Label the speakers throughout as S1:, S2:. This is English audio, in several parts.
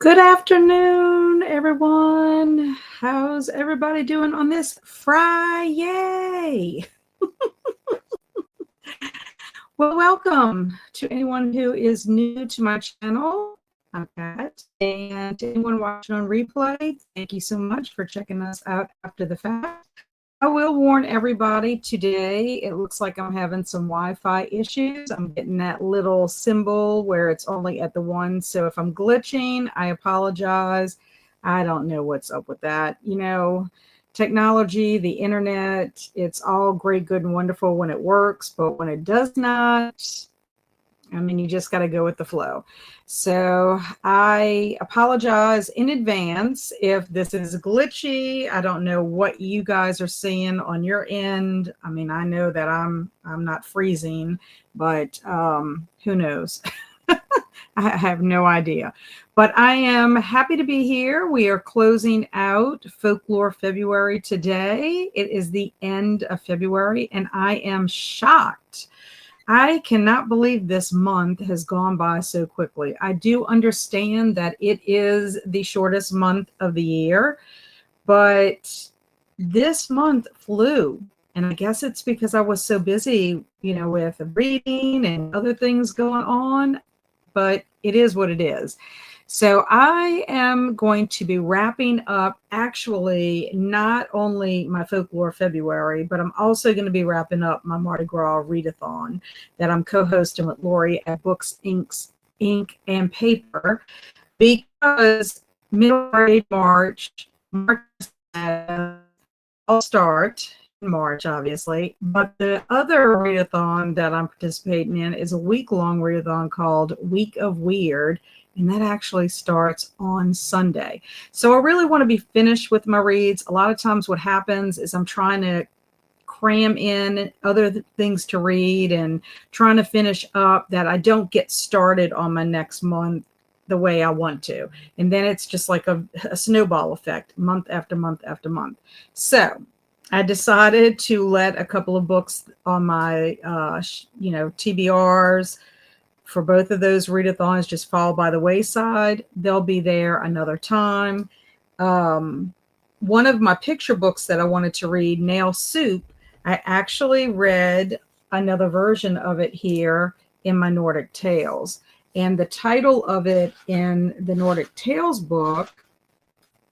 S1: Good afternoon, everyone. How's everybody doing on this Friday? Well, welcome to anyone who is new to my channel. I'm Pat, and to anyone watching on replay, thank you so much for checking us out after the fact. I will warn everybody today, it looks like I'm having some Wi-Fi issues. I'm getting that little symbol where it's only at the one. So if I'm glitching, I apologize. I don't know what's up with that. You know, technology, the internet, it's all great, good, and wonderful when it works. But when it does not, I mean, you just got to go with the flow. So I apologize in advance if this is glitchy. I don't know what you guys are seeing on your end. I mean, I know that I'm not freezing, but who knows? I have no idea. But I am happy to be here. We are closing out Folklore February today. It is the end of February, and I am shocked. I cannot believe this month has gone by so quickly. I do understand that it is the shortest month of the year, but this month flew. And I guess it's because I was so busy, you know, with reading and other things going on, but it is what it is. So I am going to be wrapping up actually not only my Folklore February, but I'm also going to be wrapping up my Mardi Gras Readathon that I'm co-hosting with Lori at Books, Ink, and Paper, because mid-March, I'll start in March, obviously, but the other readathon that I'm participating in is a week-long readathon called Week of Weird, and that actually starts on Sunday. So I really want to be finished with my reads. A lot of times what happens is I'm trying to cram in other things to read and trying to finish up that I don't get started on my next month the way I want to. And then it's just like a snowball effect, month after month after month. So I decided to let a couple of books on my, TBRs for both of those readathons just fall by the wayside. They'll be there another time. One of my picture books that I wanted to read, Nail Soup, I actually read another version of it here in my Nordic Tales. And the title of it in the Nordic Tales book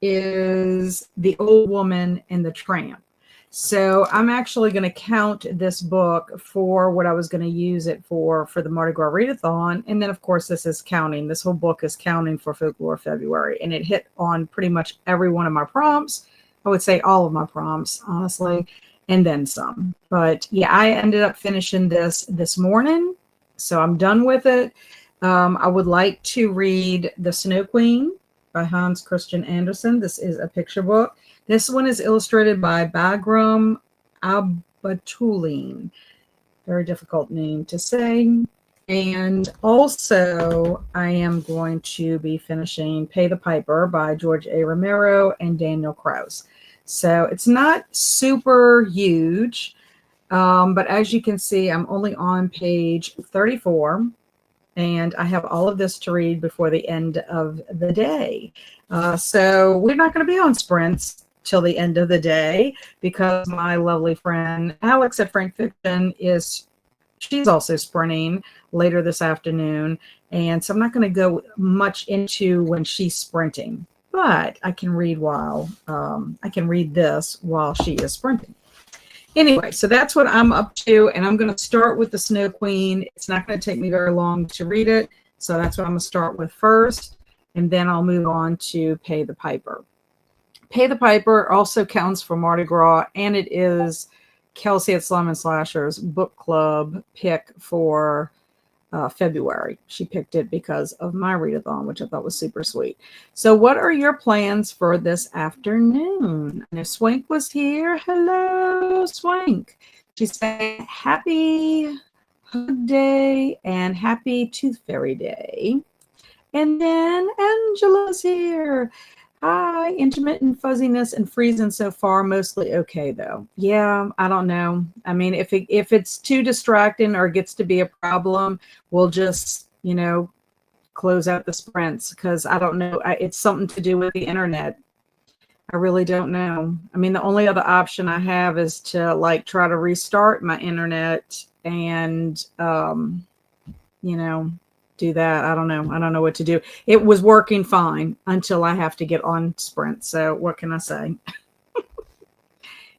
S1: is The Old Woman and the Tramp. So I'm actually going to count this book for what I was going to use it for the Mardi Gras Readathon. And then, of course, this is counting. This whole book is counting for Folklore February. And it hit on pretty much every one of my prompts. I would say all of my prompts, honestly, and then some. But yeah, I ended up finishing this morning. So I'm done with it. I would like to read The Snow Queen by Hans Christian Andersen. This is a picture book. This one is illustrated by Bagram Abatulin. Very difficult name to say. And also, I am going to be finishing Pay the Piper by George A. Romero and Daniel Kraus. So it's not super huge, but as you can see, I'm only on page 34. And I have all of this to read before the end of the day. So we're not going to be on sprints till the end of the day because my lovely friend Alex at Frank Fiction she's also sprinting later this afternoon. And so I'm not going to go much into when she's sprinting, but I can read this while she is sprinting. Anyway, so that's what I'm up to, and I'm going to start with The Snow Queen. It's not going to take me very long to read it, so that's what I'm going to start with first, and then I'll move on to Pay the Piper. Pay the Piper also counts for Mardi Gras, and it is Kelsey at Slum and Slasher's book club pick for February. She picked it because of my readathon, which I thought was super sweet. So what are your plans for this afternoon? I know Swank was here. Hello, Swank. She said happy Hug Day and happy Tooth Fairy Day. And then Angela's here. Hi, intermittent fuzziness and freezing so far, mostly okay though. Yeah, I don't know. I mean, if it's too distracting or gets to be a problem, we'll just, close out the sprints because I don't know. It's something to do with the internet. I really don't know. I mean, the only other option I have is to like try to restart my internet and, you know, do that. I don't know. I don't know what to do. It was working fine until I have to get on Sprint. So what can I say?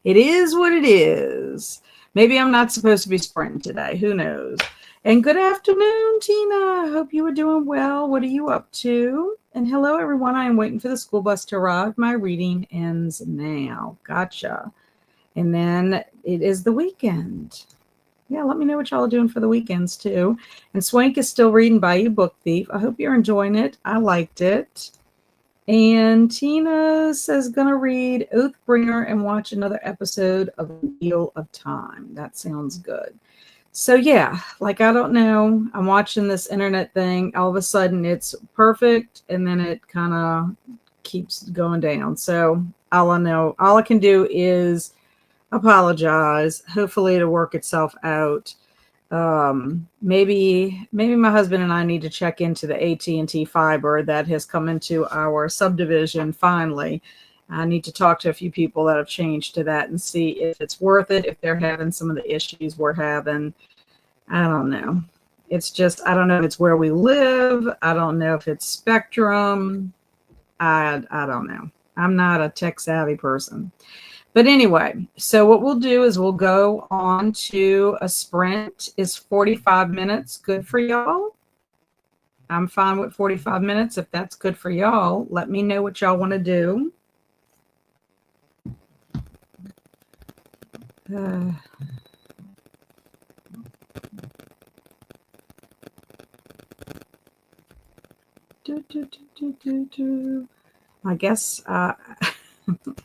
S1: It is what it is. Maybe I'm not supposed to be sprinting today. Who knows? And good afternoon, Tina. I hope you are doing well. What are you up to? And hello, everyone. I am waiting for the school bus to arrive. My reading ends now. Gotcha. And then it is the weekend. Yeah, let me know what y'all are doing for the weekends, too. And Swank is still reading Bayou Book Thief. I hope you're enjoying it. I liked it. And Tina says, gonna read Oathbringer and watch another episode of Wheel of Time. That sounds good. So yeah, like I don't know. I'm watching this internet thing. All of a sudden it's perfect, and then it kind of keeps going down. So all I can do is apologize. Hopefully it'll work itself out. Maybe my husband and I need to check into the AT&T fiber that has come into our subdivision finally. I need to talk to a few people that have changed to that and see if it's worth it, if they're having some of the issues we're having. I don't know. It's just, I don't know if it's where we live. I don't know if it's Spectrum. I don't know. I'm not a tech savvy person. But anyway, so what we'll do is we'll go on to a sprint. Is 45 minutes good for y'all? I'm fine with 45 minutes. If that's good for y'all, let me know what y'all want to do. I guess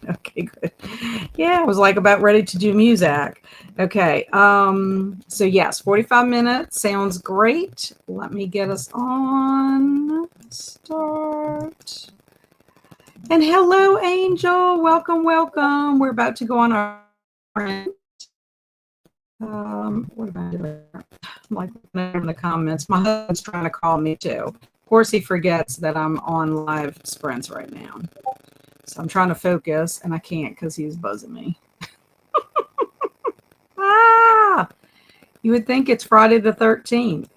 S1: okay, good. Yeah, I was like about ready to do music. Okay. So yes, 45 minutes sounds great. Let me get us on start. And hello, Angel. Welcome, welcome. We're about to go on our what am I doing? I'm like in the comments. My husband's trying to call me too. Of course, he forgets that I'm on live sprints right now. So I'm trying to focus, and I can't because he's buzzing me. You would think it's Friday the 13th.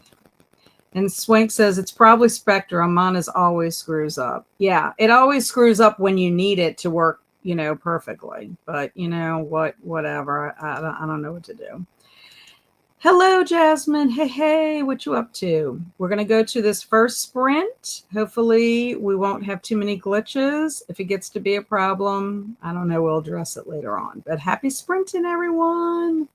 S1: And Swank says it's probably Spectrum. Mine is always screws up. Yeah, it always screws up when you need it to work, perfectly. But whatever. I don't know what to do. Hello, Jasmine. Hey, what you up to? We're going to go to this first sprint. Hopefully we won't have too many glitches. If it gets to be a problem, I don't know, we'll address it later on. But happy sprinting, everyone.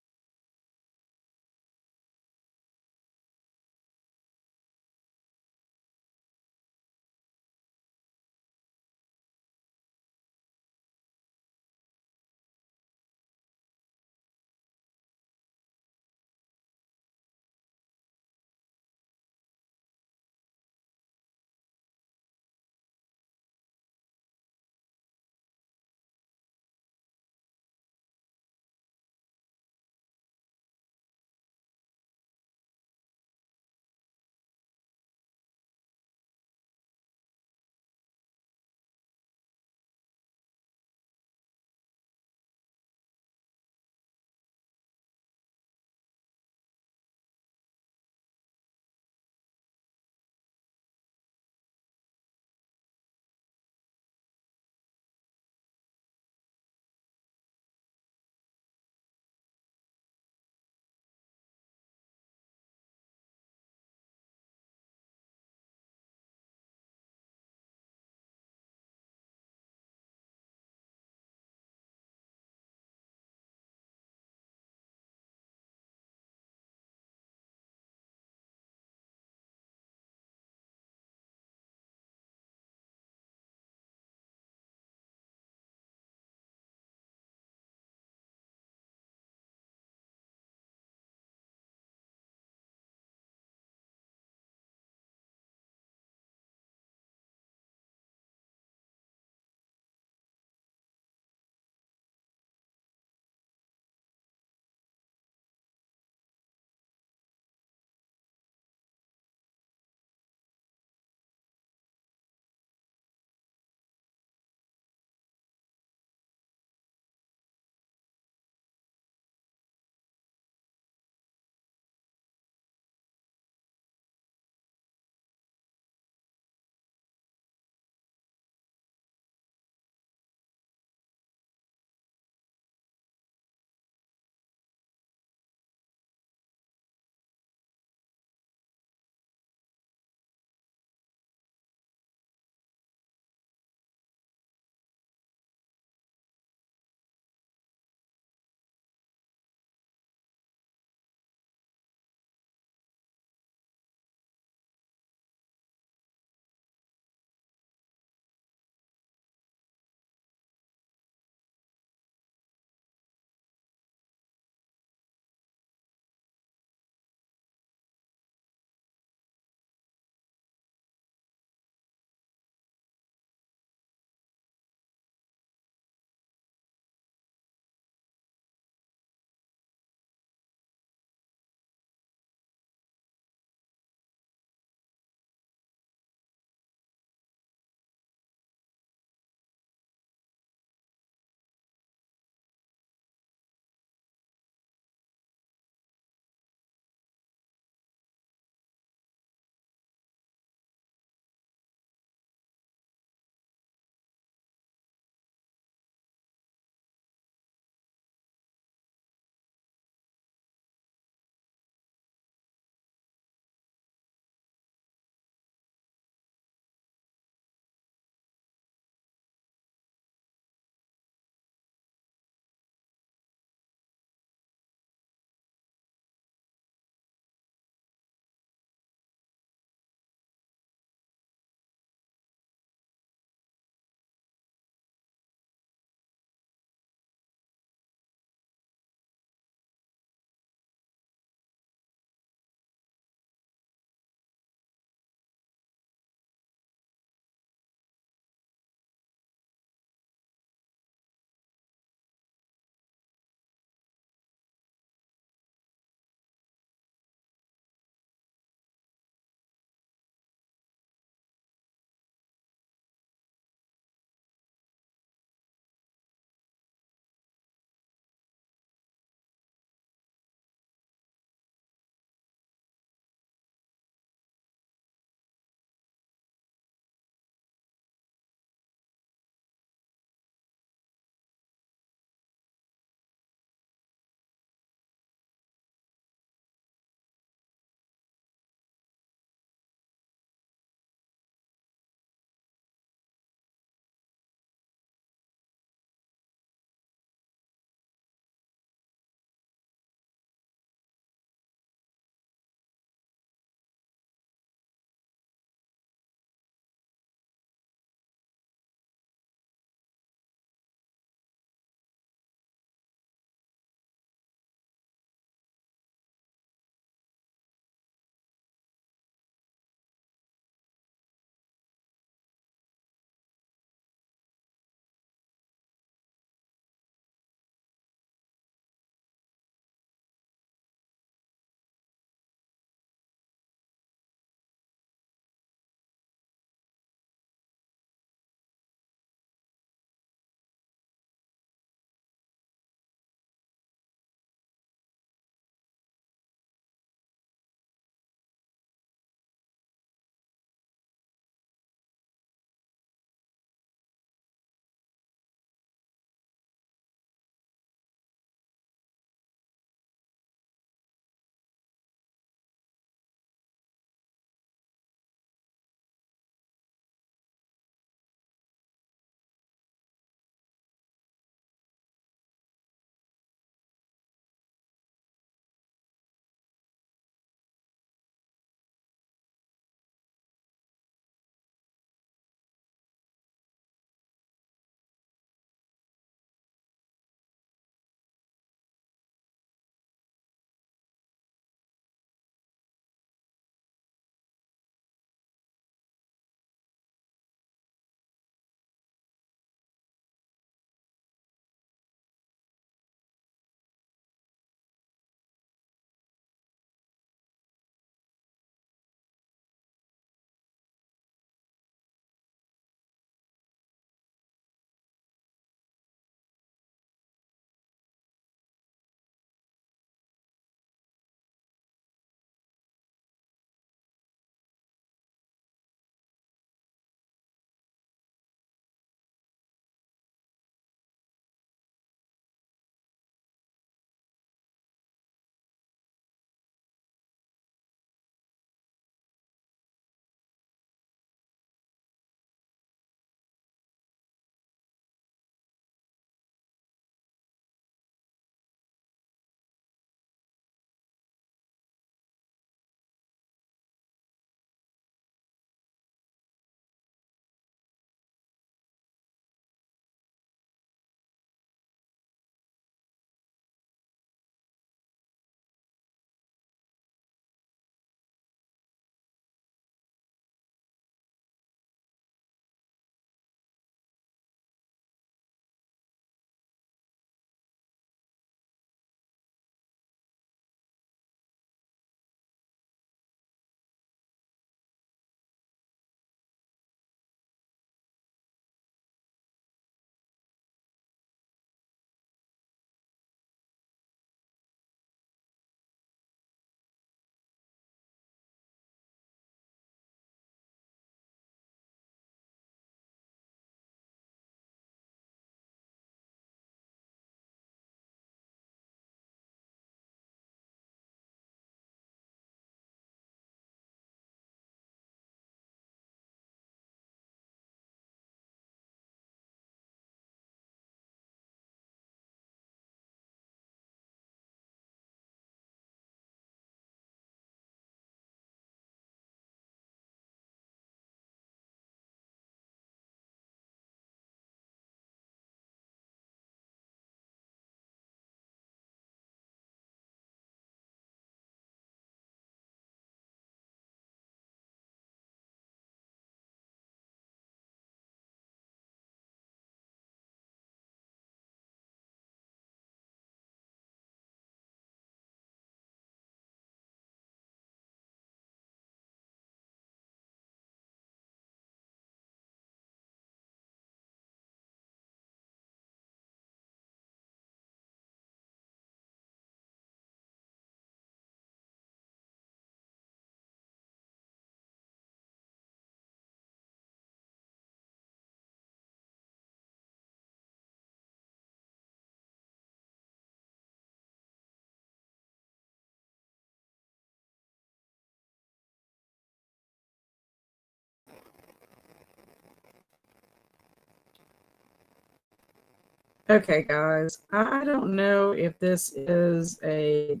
S1: Okay, guys, I don't know if this is a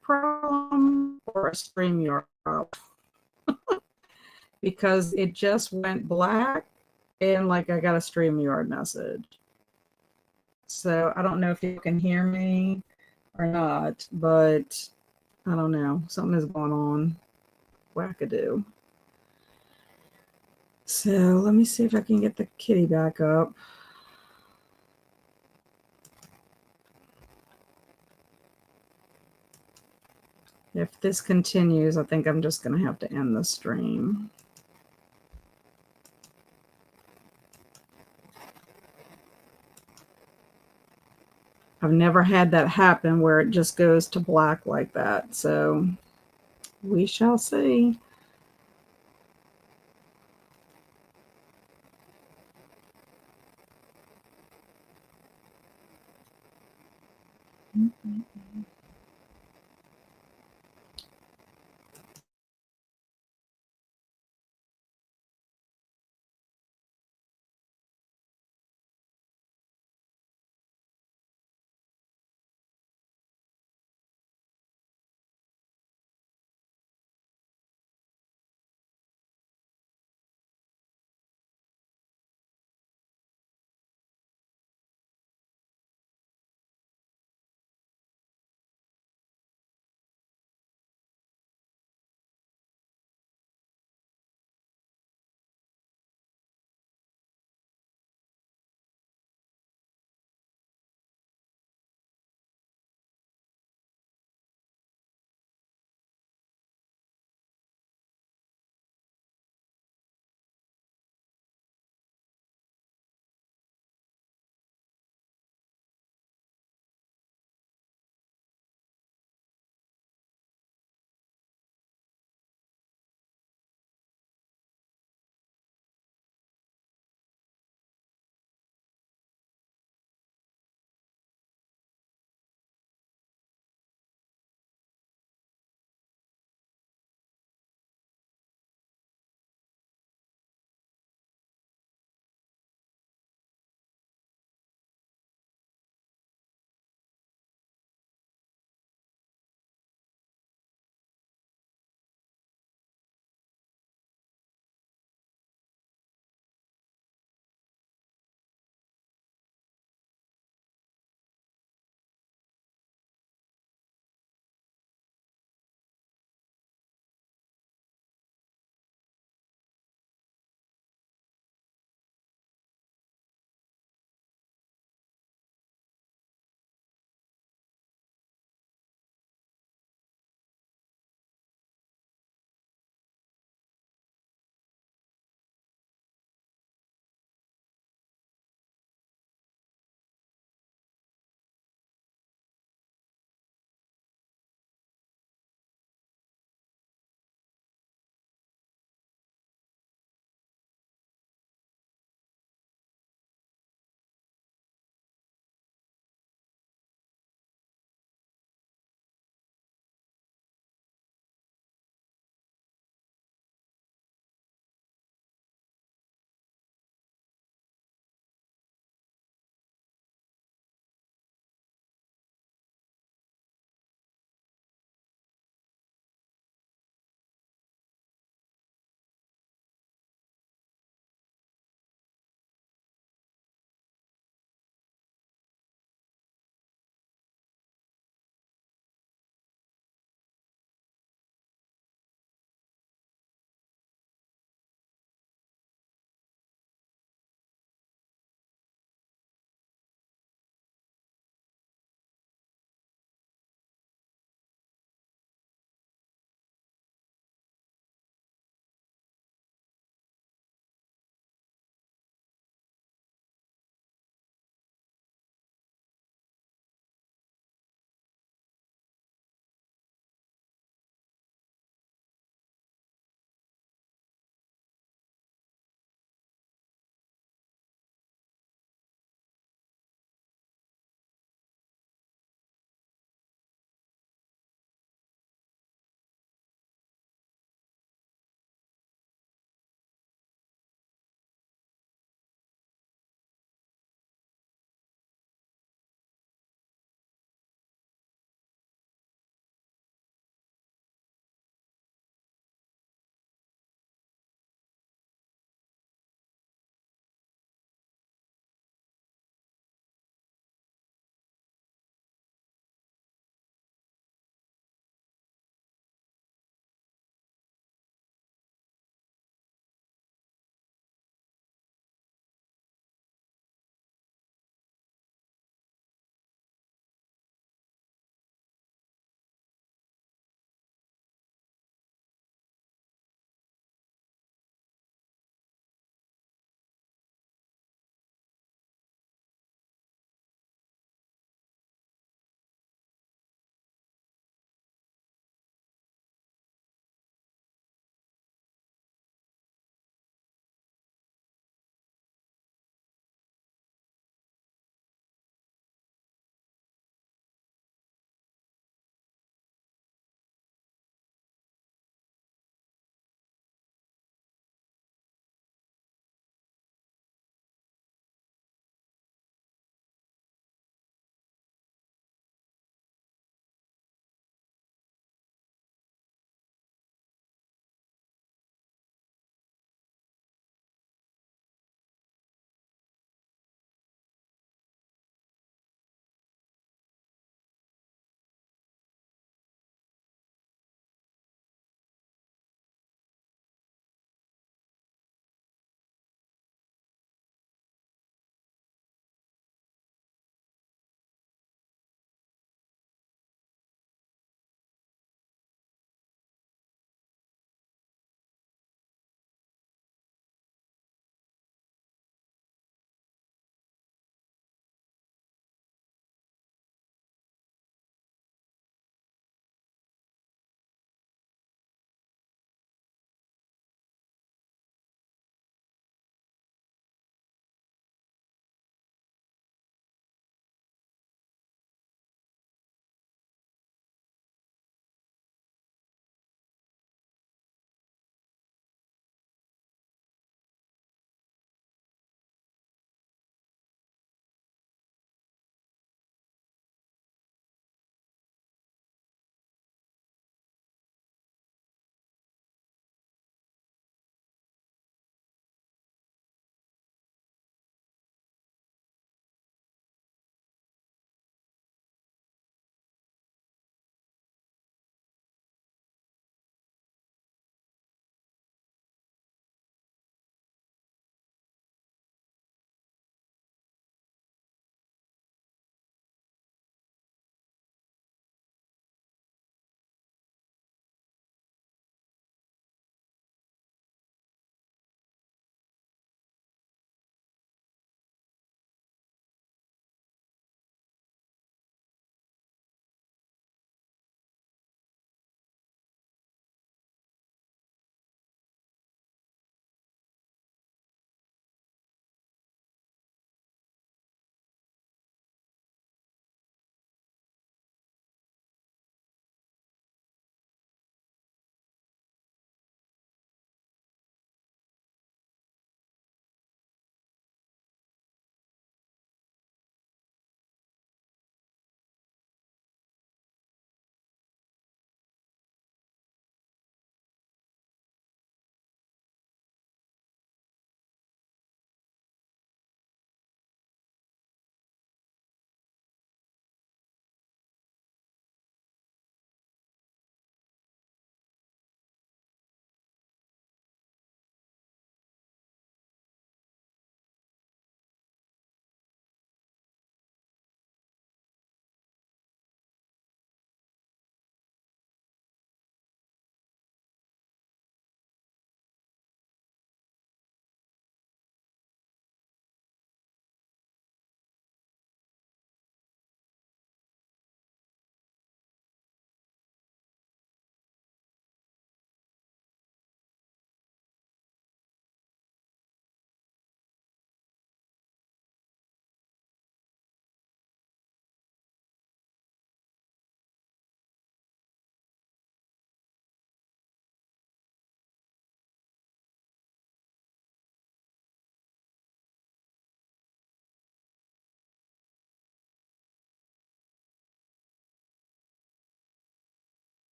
S1: problem or a StreamYard problem because it just went black and like I got a StreamYard message. So I don't know if you can hear me or not, but I don't know. Something is going on. Wackadoo. So let me see if I can get the kitty back up. If this continues, I think I'm just going to have to end the stream. I've never had that happen where it just goes to black like that. So we shall see.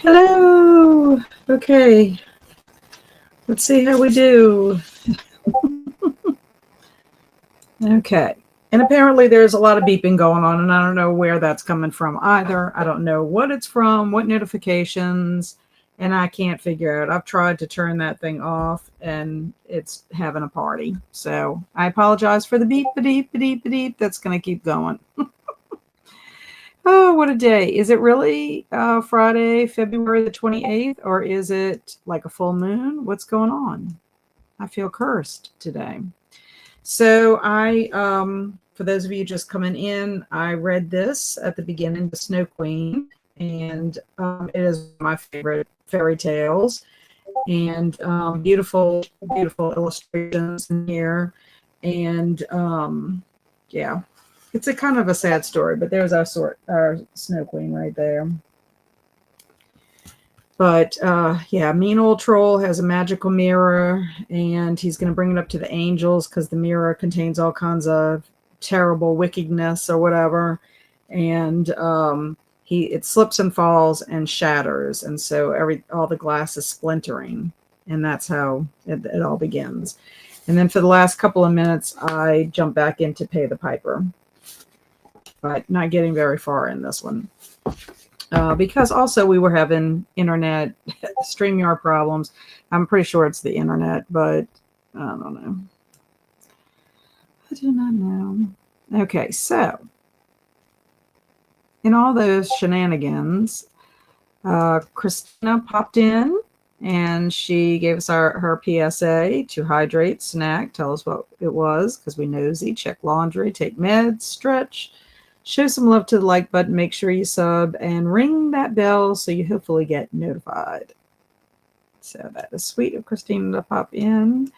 S1: Hello. Okay. Let's see how we do. Okay. And apparently there's a lot of beeping going on, and I don't know where that's coming from either. I don't know what it's from, what notifications, and I can't figure out. I've tried to turn that thing off, and it's having a party. So I apologize for the beep, beep, beep, beep. That's going to keep going. Oh, what a day. Is it really Friday, February the 28th, or is it like a full moon? What's going on? I feel cursed today. So for those of you just coming in, I read this at the beginning, The Snow Queen, and it is my favorite fairy tales, and beautiful, beautiful illustrations in here, and yeah, it's a kind of a sad story, but there's our Snow Queen right there. But yeah, mean old troll has a magical mirror, and he's going to bring it up to the angels because the mirror contains all kinds of terrible wickedness or whatever. And it slips and falls and shatters, and so all the glass is splintering, and that's how it all begins. And then for the last couple of minutes, I jump back in to pay the piper, but not getting very far in this one. Because also we were having internet StreamYard problems. I'm pretty sure it's the internet, but I don't know. I do not know. Okay, so in all those shenanigans, Christina popped in and she gave us her PSA to hydrate, snack, tell us what it was because we nosy, check laundry, take meds, stretch, show some love to the like button, make sure you sub, and ring that bell so you hopefully get notified. So that is sweet of Christina to pop in.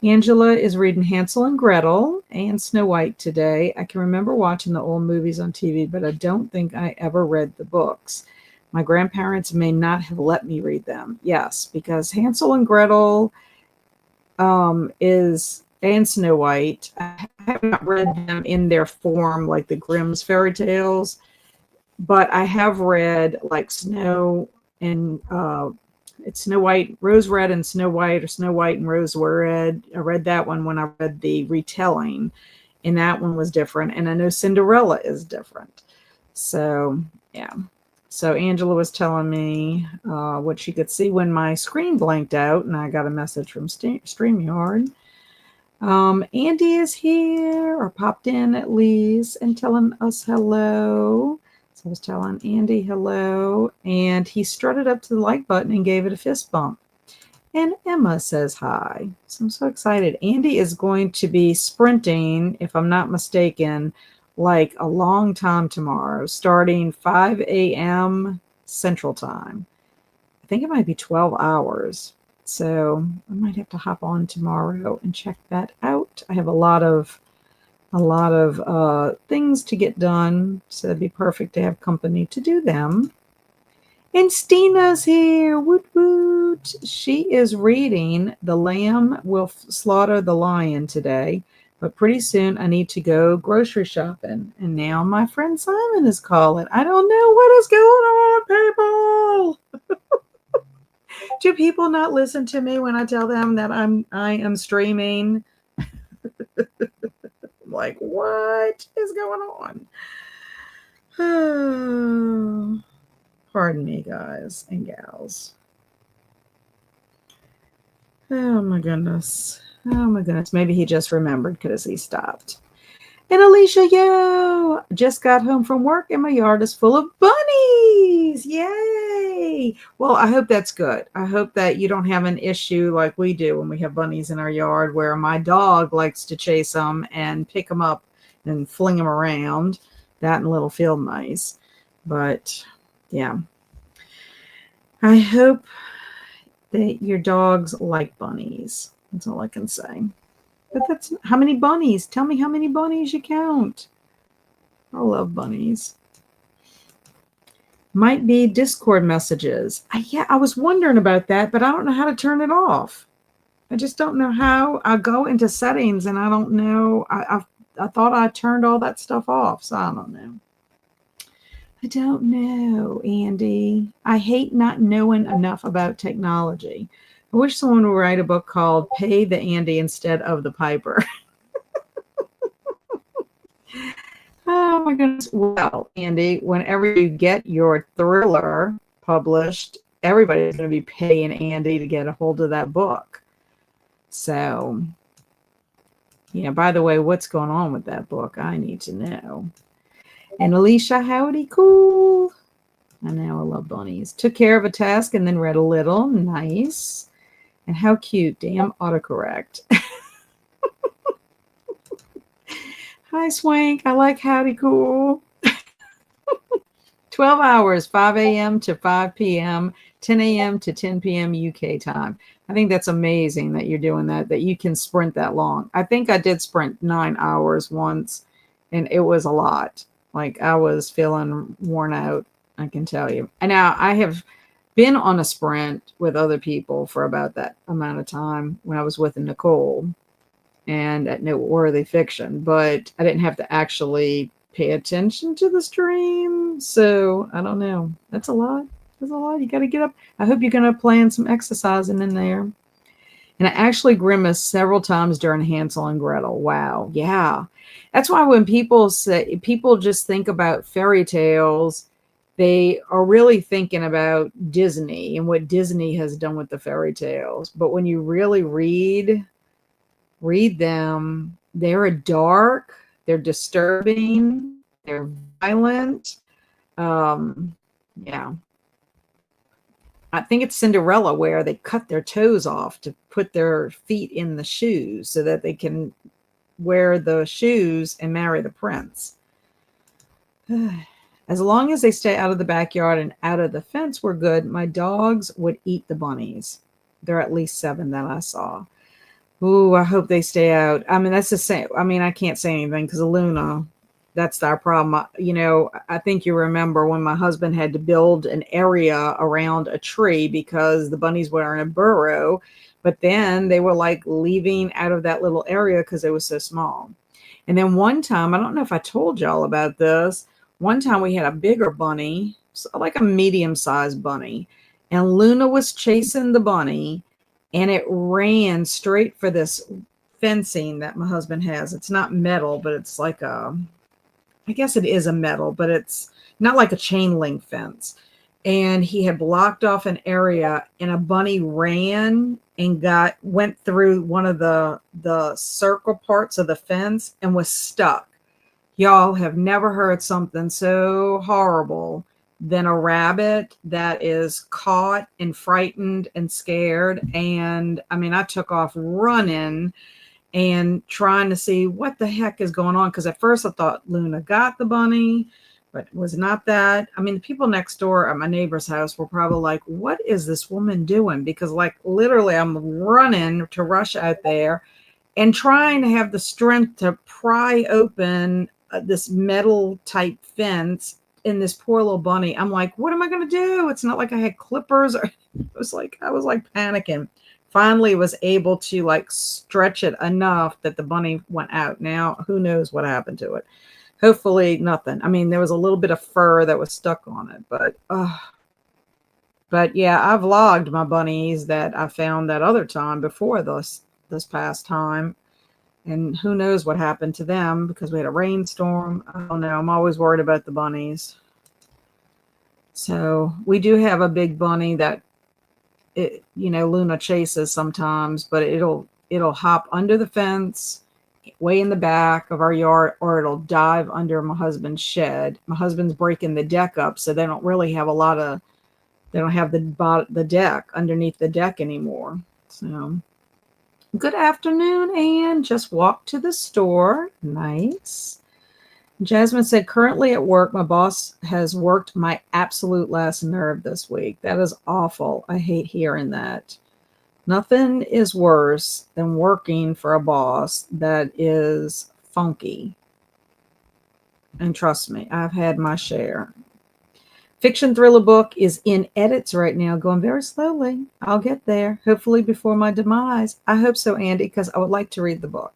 S1: Angela is reading Hansel and Gretel and Snow White today. I can remember watching the old movies on TV, but I don't think I ever read the books. My grandparents may not have let me read them. Yes, because Hansel and Gretel and Snow White, I have not read them in their form like the Grimm's fairy tales, but I have read like Snow and it's Snow White, Rose Red and Snow White, or Snow White and Rose Red. I read that one when I read the retelling, and that one was different. And I know Cinderella is different. So yeah. So Angela was telling me what she could see when my screen blanked out, and I got a message from StreamYard. Andy is here, or popped in at least, and telling us hello. So I was telling Andy hello, and he strutted up to the like button and gave it a fist bump. And Emma says hi. So I'm so excited. Andy is going to be sprinting, if I'm not mistaken, like a long time tomorrow, starting 5 a.m. Central Time. I think it might be 12 hours. So I might have to hop on tomorrow and check that out. I have a lot of things to get done, so it'd be perfect to have company to do them. And Stina's here. Woot woot. She is reading The Lamb Will Slaughter the Lion today, but pretty soon I need to go grocery shopping. And now my friend Simon is calling. I don't know what is going on, people. Do people not listen to me when I tell them that I am streaming? Like, what is going on? Oh, pardon me, guys and gals. Oh my goodness. Oh my goodness. Maybe he just remembered because he stopped. And Alicia, yo, just got home from work and my yard is full of bunnies. Yay. Well, I hope that's good. I hope that you don't have an issue like we do when we have bunnies in our yard, where my dog likes to chase them and pick them up and fling them around. That and little field mice. But yeah, I hope that your dogs like bunnies. That's all I can say. But that's how many bunnies? Tell me how many bunnies you count. I love bunnies. Might be Discord messages. I was wondering about that, but I don't know how to turn it off. I just don't know how. I go into settings and I don't know. I thought I turned all that stuff off, so I don't know. I don't know, Andy. I hate not knowing enough about technology. I wish someone would write a book called Pay the Andy Instead of the Piper. Oh my goodness. Well, Andy, whenever you get your thriller published, everybody's going to be paying Andy to get a hold of that book. So, yeah, by the way, what's going on with that book? I need to know. And Alicia, howdy, cool. I know, I love bunnies. Took care of a task and then read a little. Nice. And how cute. Damn autocorrect. Hi, Swank. I like howdy, cool. 12 hours, 5 a.m. to 5 p.m., 10 a.m. to 10 p.m. UK time. I think that's amazing that you're doing that you can sprint that long. I think I did sprint 9 hours once, and it was a lot. Like, I was feeling worn out, I can tell you. And now I have been on a sprint with other people for about that amount of time when I was with Nicole and at Noteworthy Fiction, but I didn't have to actually pay attention to the stream. So I don't know. That's a lot. That's a lot. You got to get up. I hope you're going to plan some exercising in there. And I actually grimaced several times during Hansel and Gretel. Wow. Yeah. That's why when people just think about fairy tales, they are really thinking about Disney and what Disney has done with the fairy tales. But when you really read them, they're dark, they're disturbing, they're violent. Yeah. I think it's Cinderella where they cut their toes off to put their feet in the shoes so that they can wear the shoes and marry the prince. As long as they stay out of the backyard and out of the fence, we're good. My dogs would eat the bunnies. There are at least 7 that I saw. Ooh, I hope they stay out. I mean, that's the same. I mean, I can't say anything because Luna, that's our problem. You know, I think you remember when my husband had to build an area around a tree because the bunnies were in a burrow, but then they were like leaving out of that little area because it was so small. And then one time, I don't know if I told y'all about this. One time we had a bigger bunny, like a medium-sized bunny, and Luna was chasing the bunny, and it ran straight for this fencing that my husband has. It's not metal, but it's like I guess it is a metal, but it's not like a chain link fence. And he had blocked off an area, and a bunny ran and went through one of the circle parts of the fence and was stuck. Y'all have never heard something so horrible than a rabbit that is caught and frightened and scared. And I mean, I took off running and trying to see what the heck is going on. Because at first I thought Luna got the bunny, but it was not that. I mean, the people next door at my neighbor's house were probably like, what is this woman doing? Because like literally I'm running to rush out there and trying to have the strength to pry open this metal type fence in this poor little bunny. I'm like, what am I going to do? It's not like I had clippers. Or I was like panicking. Finally was able to like stretch it enough that the bunny went out. Now, who knows what happened to it? Hopefully nothing. I mean, there was a little bit of fur that was stuck on it, but yeah, I vlogged my bunnies that I found that other time before this past time. And who knows what happened to them because we had a rainstorm. I don't know. I'm always worried about the bunnies. So we do have a big bunny that, Luna chases sometimes, but it'll hop under the fence way in the back of our yard, or it'll dive under my husband's shed. My husband's breaking the deck up, so they don't really have they don't have the deck underneath the deck anymore. So good afternoon, Anne. Just walked to the store. Nice. Jasmine said, currently at work, my boss has worked my absolute last nerve this week. That is awful. I hate hearing that. Nothing is worse than working for a boss that is funky. And trust me, I've had my share. Fiction thriller book is in edits right now, going very slowly. I'll get there, hopefully before my demise. I hope so, Andy, because I would like to read the book.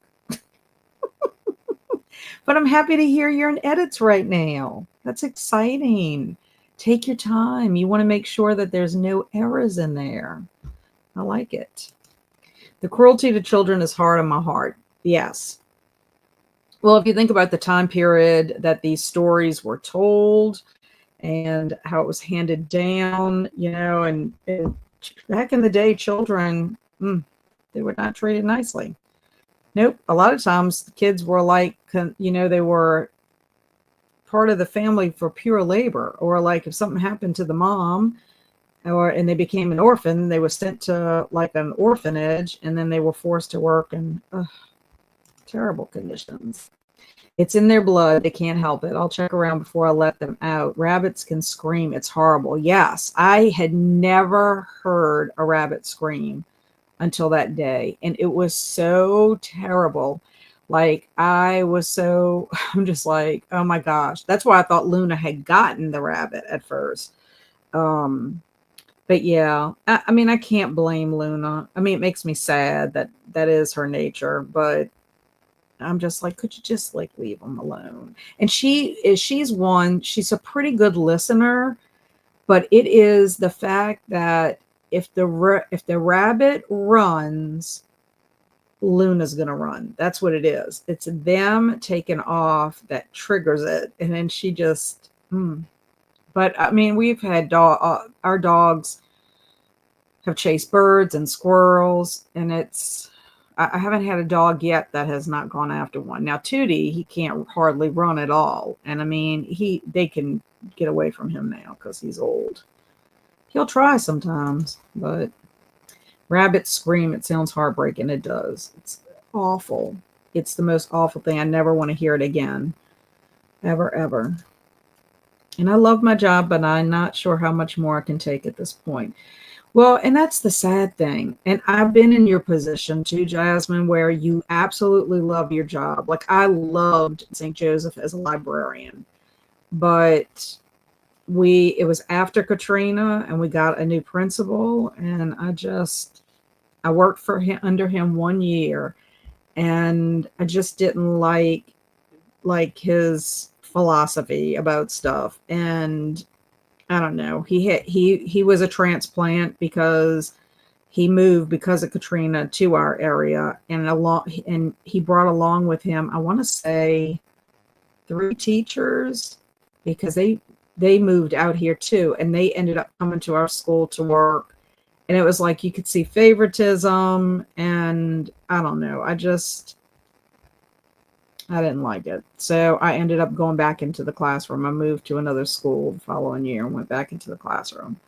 S1: But I'm happy to hear you're in edits right now. That's exciting. Take your time. You want to make sure that there's no errors in there. I like it. The cruelty to children is hard on my heart. Yes. Well, if you think about the time period that these stories were told and how it was handed down, and back in the day, children, they were not treated nicely. Nope. A lot of times the kids were like, they were part of the family for pure labor, or like if something happened to the mom and they became an orphan, they were sent to like an orphanage, and then they were forced to work in terrible conditions. It's in their blood. They can't help it. I'll check around before I let them out. Rabbits can scream. It's horrible. Yes, I had never heard a rabbit scream until that day, and it was so terrible. Like, I'm just like, oh my gosh. That's why I thought Luna had gotten the rabbit at first. But yeah, I mean, I can't blame Luna. I mean, it makes me sad that is her nature, but I'm just like, could you just like leave them alone? And she's a pretty good listener, but it is the fact that if the rabbit runs, Luna's gonna run. That's what it is. It's them taking off that triggers it, and then she just. But I mean, we've had our dogs have chased birds and squirrels, and I haven't had a dog yet that has not gone after one. Now Tootie, he can't hardly run at all, and I mean, they can get away from him now because he's old. He'll try sometimes, but rabbits scream. It sounds heartbreaking. It does. It's awful. It's the most awful thing. I never want to hear it again, ever, ever. And I love my job, but I'm not sure how much more I can take at this point. Well, and that's the sad thing. And I've been in your position too, Jasmine, where you absolutely love your job. Like, I loved St. Joseph as a librarian, but it was after Katrina and we got a new principal, and I worked for him under him 1 year, and I just didn't like his philosophy about stuff. And I don't know, he was a transplant because he moved because of Katrina to our area, and he brought along with him, I want to say 3 teachers, because they moved out here too, and they ended up coming to our school to work. And it was like you could see favoritism, and I don't know. I didn't like it. So I ended up going back into the classroom. I moved to another school the following year and went back into the classroom.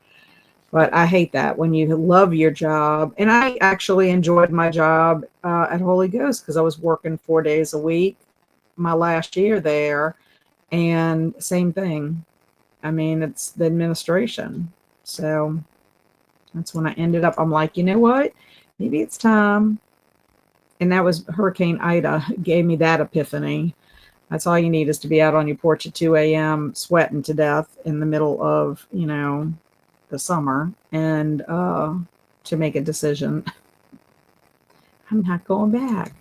S1: But I hate that when you love your job. And I actually enjoyed my job at Holy Ghost because I was working 4 days a week my last year there. And same thing. I mean, it's the administration. So that's when I ended up, I'm like, you know what? Maybe it's time. And that was Hurricane Ida gave me that epiphany. That's all you need, is to be out on your porch at 2 a.m. sweating to death in the middle of, the summer, and to make a decision. I'm not going back.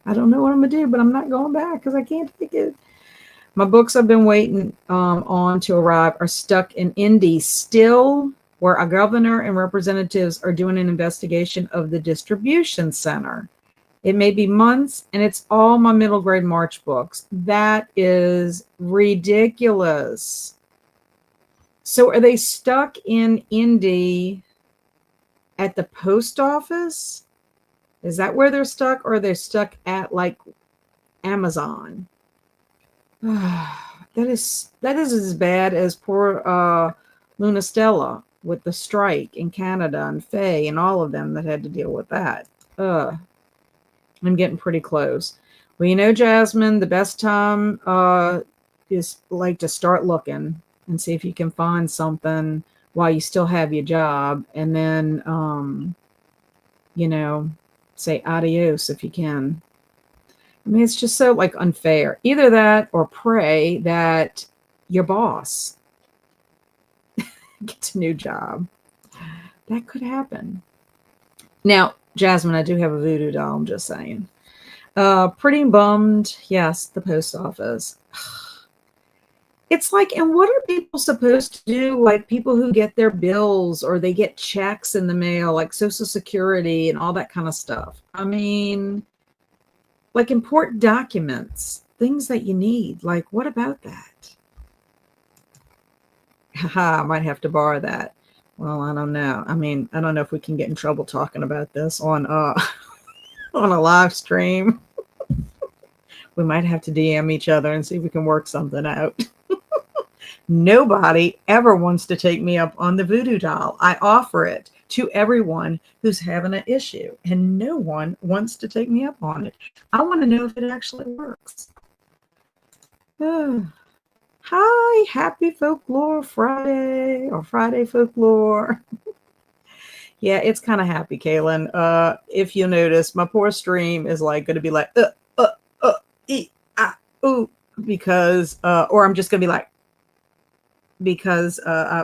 S1: I don't know what I'm going to do, but I'm not going back because I can't take it. My books I've been waiting on to arrive are stuck in Indy still, where a governor and representatives are doing an investigation of the distribution center. It may be months, and it's all my middle grade March books. That is ridiculous. So are they stuck in Indy at the post office? Is that where they're stuck, or are they stuck at like Amazon? That is as bad as poor Luna Stella with the strike in Canada, and Faye and all of them that had to deal with that. I'm getting pretty close. Well, Jasmine, the best time is like to start looking and see if you can find something while you still have your job, and then say adios if you can. I mean, it's just so like unfair. Either that or pray that your boss gets a new job. That could happen. Now, Jasmine, I do have a voodoo doll. I'm just saying. Pretty bummed. Yes, the post office. It's like, and what are people supposed to do? Like people who get their bills or they get checks in the mail, like Social Security and all that kind of stuff. I mean, like important documents, things that you need. Like, what about that? Haha, I might have to borrow that. Well, I don't know. I mean, I don't know if we can get in trouble talking about this on on a live stream. We might have to DM each other and see if we can work something out. Nobody ever wants to take me up on the voodoo doll. I offer it to everyone who's having an issue, and no one wants to take me up on it. I want to know if it actually works. Hi, happy Folklore Friday or Friday Folklore. Yeah, it's kind of happy, Kaylin. If you notice, my poor stream is like going to be like, uh, ooh, because, or I'm just going to be like, because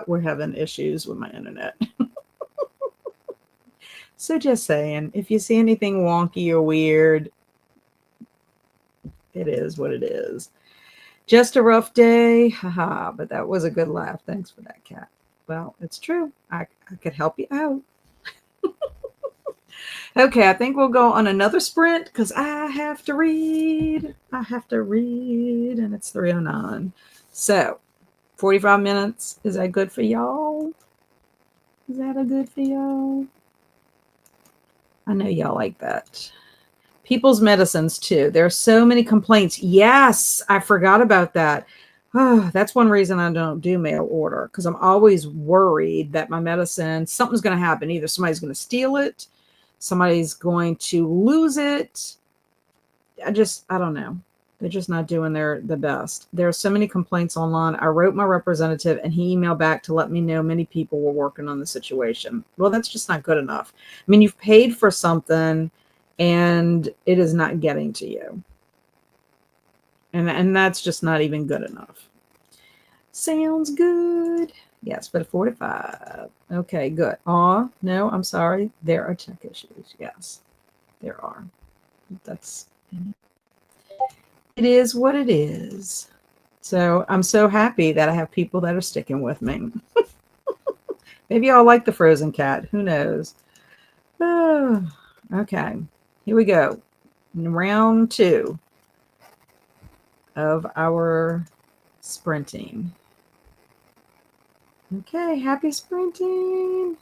S1: we're having issues with my internet. So just saying, if you see anything wonky or weird, it is what it is. Just a rough day. Haha, but that was a good laugh. Thanks for that, cat. Well, it's true. I could help you out. Okay, I think we'll go on another sprint because I have to read. And it's 3:09. So 45 minutes. Is that good for y'all? Is that a good for y'all? I know y'all like that. People's medicines too. There are so many complaints. Yes, I forgot about that. Oh, that's one reason I don't do mail order, because I'm always worried that my medicine, something's going to happen. Either somebody's going to steal it, somebody's going to lose it. I don't know. They're just not doing the best. There are so many complaints online. I wrote my representative and he emailed back to let me know many people were working on the situation. Well, that's just not good enough. I mean, you've paid for something and it is not getting to you. And that's just not even good enough. Sounds good. Yes, but 45. Okay, good. Oh, no, I'm sorry. There are tech issues. Yes, there are. It is what it is. So I'm so happy that I have people that are sticking with me. Maybe I'll like the frozen cat. Who knows? Oh, okay, here we go. Round 2 of our sprinting. Okay, happy sprinting.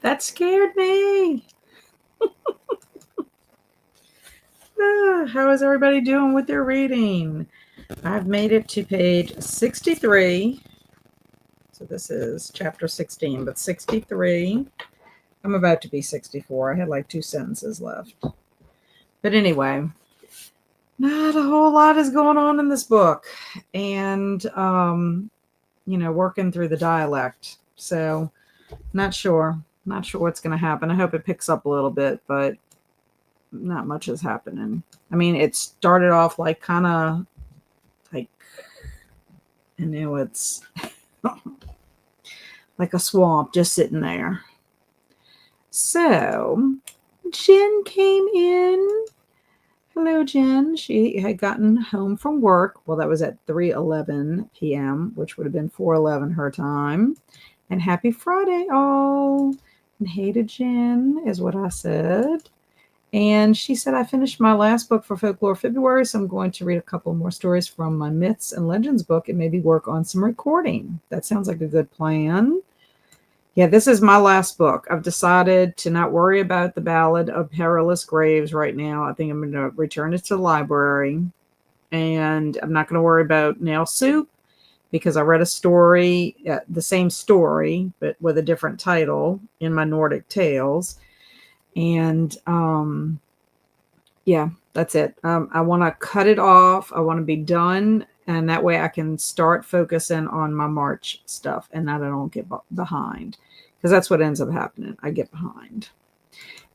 S1: That scared me. How is everybody doing with their reading? I've made it to page 63. So this is chapter 16, but 63. I'm about to be 64. I had like 2 sentences left. But anyway, not a whole lot is going on in this book. And, working through the dialect. So not sure what's going to happen. I hope it picks up a little bit, but not much is happening. I mean, it started off like kind of like, it's like a swamp just sitting there. So Jen came in. Hello, Jen. She had gotten home from work. Well, that was at 3:11 p.m., which would have been 4:11 her time. And happy Friday, all. And hey to Jen is what I said. And she said, I finished my last book for Folklore February, so I'm going to read a couple more stories from my Myths and Legends book and maybe work on some recording. That sounds like a good plan. Yeah, this is my last book. I've decided to not worry about the Ballad of Perilous Graves right now. I think I'm going to return it to the library. And I'm not going to worry about Nail Soup because I read a story, the same story, but with a different title in my Nordic Tales. And yeah, that's it. I want to cut it off. I want to be done. And that way I can start focusing on my March stuff and that I don't get behind. Because that's what ends up happening. I get behind.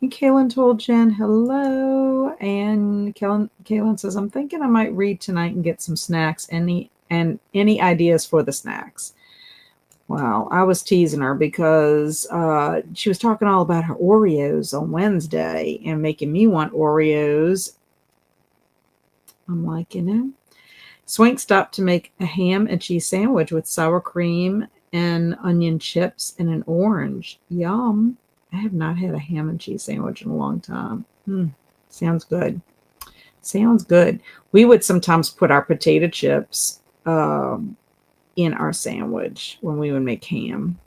S1: And Kaylin told Jen hello. And Kaylin says, I'm thinking I might read tonight and get some snacks. Any ideas for the snacks? Well, I was teasing her because she was talking all about her Oreos on Wednesday and making me want Oreos. I'm like, Swank stopped to make a ham and cheese sandwich with sour cream and onion chips and an orange. Yum. I have not had a ham and cheese sandwich in a long time. Sounds good. Sounds good. We would sometimes put our potato chips in our sandwich when we would make ham.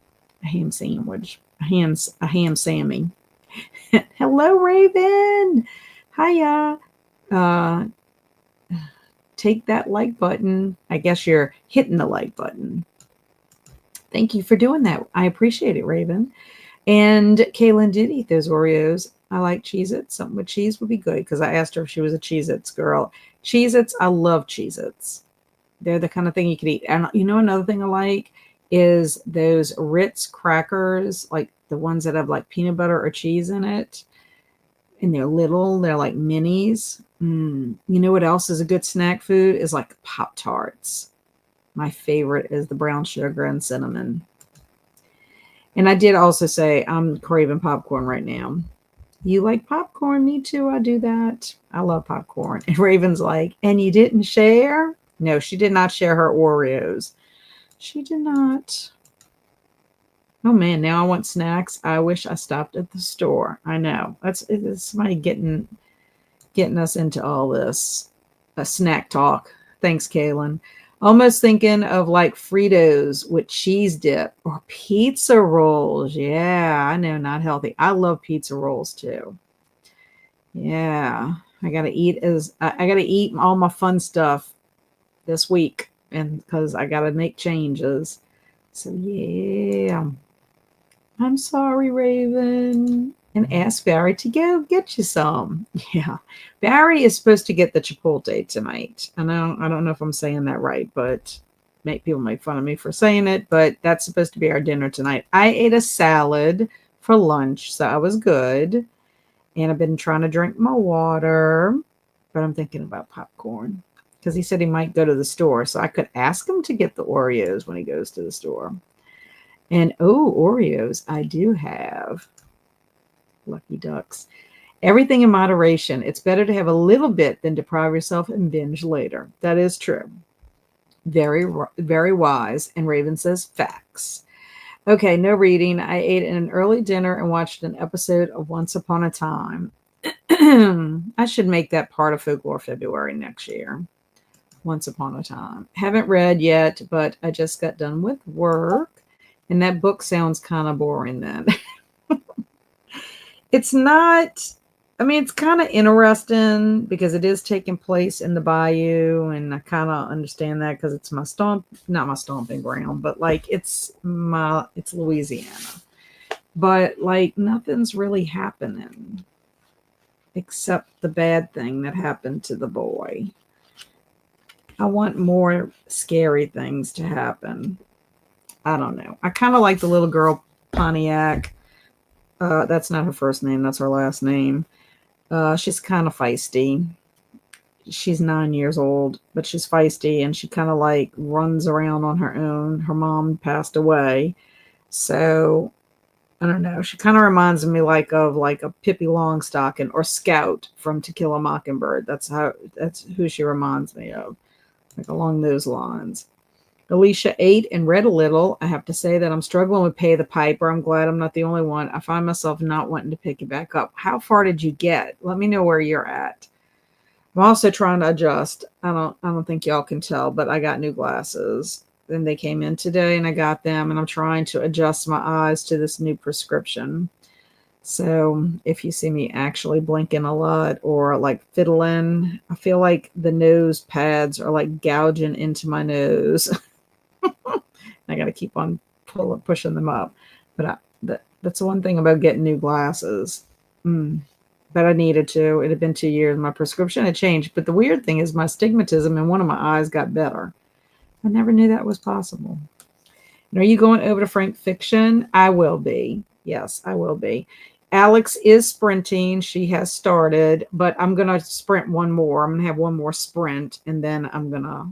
S1: A ham sandwich. A ham sammy. Hello, Raven. Hiya. Take that like button. I guess you're hitting the like button. Thank you for doing that. I appreciate it, Raven. And Kaylin did eat those Oreos. I like Cheez-Its. Something with cheese would be good because I asked her if she was a Cheez-Its girl. Cheez-Its, I love Cheez-Its. They're the kind of thing you could eat. And another thing I like is those Ritz crackers, like the ones that have like peanut butter or cheese in it. And they're little, they're like minis. You know what else is a good snack food? Is like Pop-Tarts. My favorite is the brown sugar and cinnamon. And I did also say I'm craving popcorn right now. You like popcorn? Me too. I do that. I love popcorn. And Raven's like, and you didn't share? No, she did not share her Oreos. She did not. Oh man, now I want snacks. I wish I stopped at the store. I know. It's somebody getting us into all this snack talk. Thanks, Kaylin. Almost thinking of like Fritos with cheese dip or pizza rolls. Yeah, I know, not healthy. I love pizza rolls too. Yeah, I gotta eat all my fun stuff this week, and because I gotta make changes. So yeah. I'm sorry, Raven. And ask Barry to go get you some. Yeah. Barry is supposed to get the Chipotle tonight. I don't know if I'm saying that right, but people make fun of me for saying it, but that's supposed to be our dinner tonight. I ate a salad for lunch, so I was good. And I've been trying to drink my water, but I'm thinking about popcorn because he said he might go to the store, so I could ask him to get the Oreos when he goes to the store. And Oreos, I do have. Lucky ducks. Everything in moderation. It's better to have a little bit than deprive yourself and binge later. That is true. Very, very wise. And Raven says facts. Okay, no reading. I ate an early dinner and watched an episode of Once Upon a Time. I should make that part of Folklore February next year. Once Upon a Time. Haven't read yet, but I just got done with work. And that book sounds kind of boring then. It's not, I mean, it's kind of interesting because it is taking place in the bayou, and I kind of understand that because it's not my stomping ground, but like it's Louisiana. But like nothing's really happening except the bad thing that happened to the boy. I want more scary things to happen. I don't know. I kind of like the little girl Pontiac. That's not her first name, that's her last name. She's kind of feisty. She's 9 years old, but she's feisty and she kind of like runs around on her own. Her mom passed away. So I don't know. She kind of reminds me of like a Pippi Longstocking or Scout from To Kill a Mockingbird. That's who she reminds me of, like along those lines. Alicia ate and read a little. I have to say that I'm struggling with Pay the Piper. I'm glad I'm not the only one. I find myself not wanting to pick it back up. How far did you get? Let me know where you're at. I'm also trying to adjust. I don't think y'all can tell, but I got new glasses. And they came in today and I got them, and I'm trying to adjust my eyes to this new prescription. So if you see me actually blinking a lot or like fiddling, I feel like the nose pads are like gouging into my nose. I got to keep on pushing them up. But that's one thing about getting new glasses. But I needed to. It had been 2 years. My prescription had changed. But the weird thing is my astigmatism in one of my eyes got better. I never knew that was possible. And are you going over to Frank Fiction? I will be. Yes, I will be. Alex is sprinting. She has started, but I'm going to sprint one more. I'm going to have one more sprint, and then I'm going to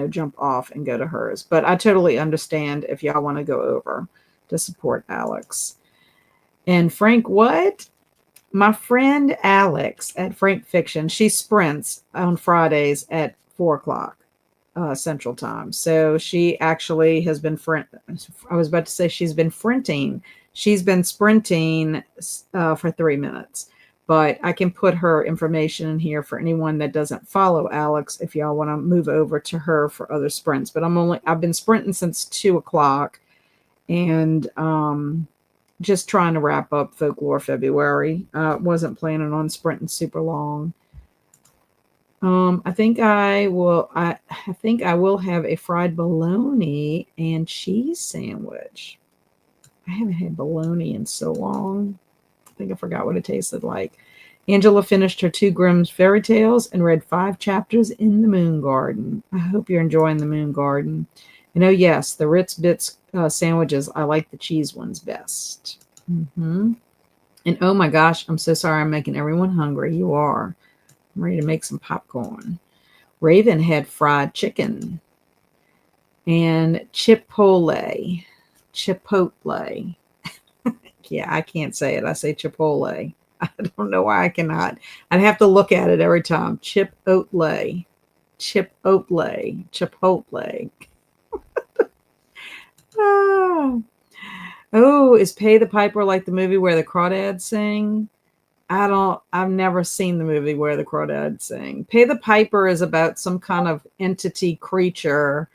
S1: jump off and go to hers. But I totally understand if y'all want to go over to support Alex. And Frank, what? My friend Alex at Frank Fiction, she sprints on Fridays at 4:00 Central Time. So she actually has been I was about to say she's been sprinting. She's been sprinting for 3 minutes. But I can put her information in here for anyone that doesn't follow Alex if y'all want to move over to her for other sprints. But I've been sprinting since 2:00 and just trying to wrap up Folklore February. Wasn't planning on sprinting super long. I think I will have a fried bologna and cheese sandwich. I haven't had bologna in so long. I think I forgot what it tasted like. Angela finished her 2 Grimm's fairy tales and read 5 chapters in the Moon Garden. I hope you're enjoying the Moon Garden. And oh yes, the Ritz Bits sandwiches, I like the cheese ones best. And oh my gosh, I'm so sorry I'm making everyone hungry. You are. I'm ready to make some popcorn. Raven had fried chicken and chipotle. Yeah, I can't say it. I say Chipotle. I don't know why I cannot. I'd have to look at it every time. Chipotle. Oh, is Pay the Piper like the movie where the crawdads sing? I've never seen the movie where the crawdads sing. Pay the Piper is about some kind of entity creature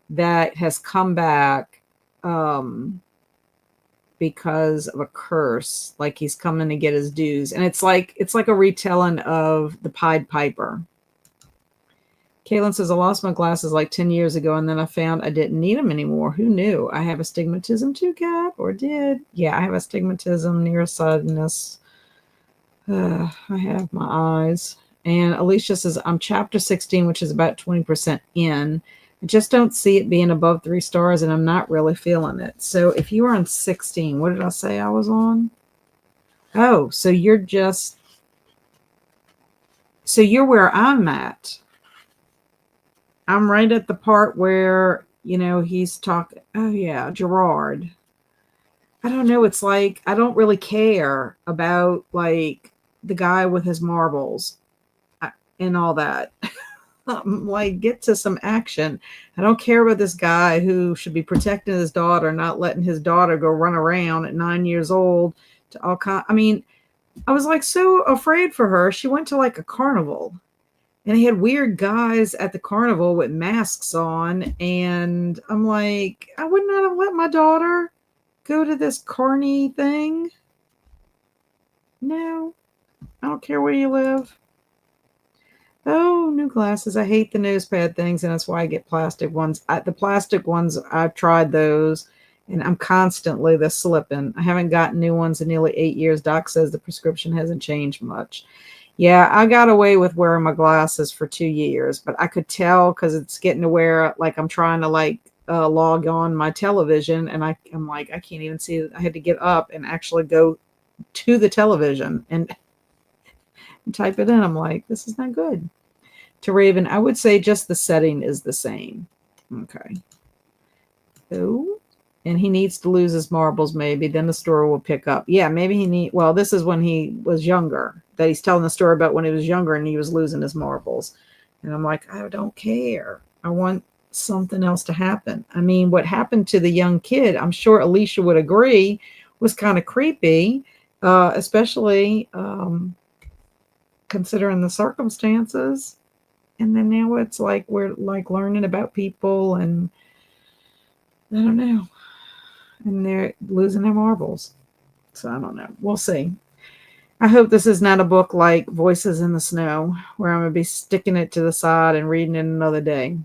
S1: that has come back because of a curse, like he's coming to get his dues. And it's like a retelling of the Pied Piper. Kaylin says, I lost my glasses like 10 years ago, and then I found I didn't need them anymore. Who knew? I have astigmatism too, Cap, or did? Yeah, I have astigmatism, nearsightedness. I have my eyes. And Alicia says, I'm chapter 16, which is about 20% in. I just don't see it being above 3 stars, and I'm not really feeling it. So if you were on 16, what did I say I was on? Oh, so you're where I'm at. I'm right at the part where, he's talking. Oh, yeah, Gerard. I don't know. It's like I don't really care about, like, the guy with his marbles and all that. Like, get to some action. I don't care about this guy who should be protecting his daughter, not letting his daughter go run around at 9 years old to all kind. I mean, I was like so afraid for her. She went to like a carnival, and they had weird guys at the carnival with masks on, and I'm like, I would not have let my daughter. go to this Carney thing? No, I don't care where you live. Oh, new glasses. I hate the nose pad things, and that's why I get plastic ones. The plastic ones, I've tried those, and I'm constantly the slipping. I haven't gotten new ones in nearly 8 years. Doc says the prescription hasn't changed much. Yeah, I got away with wearing my glasses for 2 years, but I could tell because it's getting to where like I'm trying to log on my television, and I'm like I can't even see it. I had to get up and actually go to the television and type it in. I'm like, this is not good. To Raven, I would say just the setting is the same. Okay. Oh, and he needs to lose his marbles, maybe. Then the story will pick up. Yeah, maybe well, this is when he was younger, that he's telling the story about when he was younger and he was losing his marbles. And I'm like, I don't care. I want something else to happen. I mean, what happened to the young kid, I'm sure Alicia would agree, was kind of creepy, especially considering the circumstances. And then now it's like we're like learning about people, and I don't know, and they're losing their marbles. So I don't know. We'll see. I hope this is not a book like Voices in the Snow, where I'm going to be sticking it to the side and reading it another day.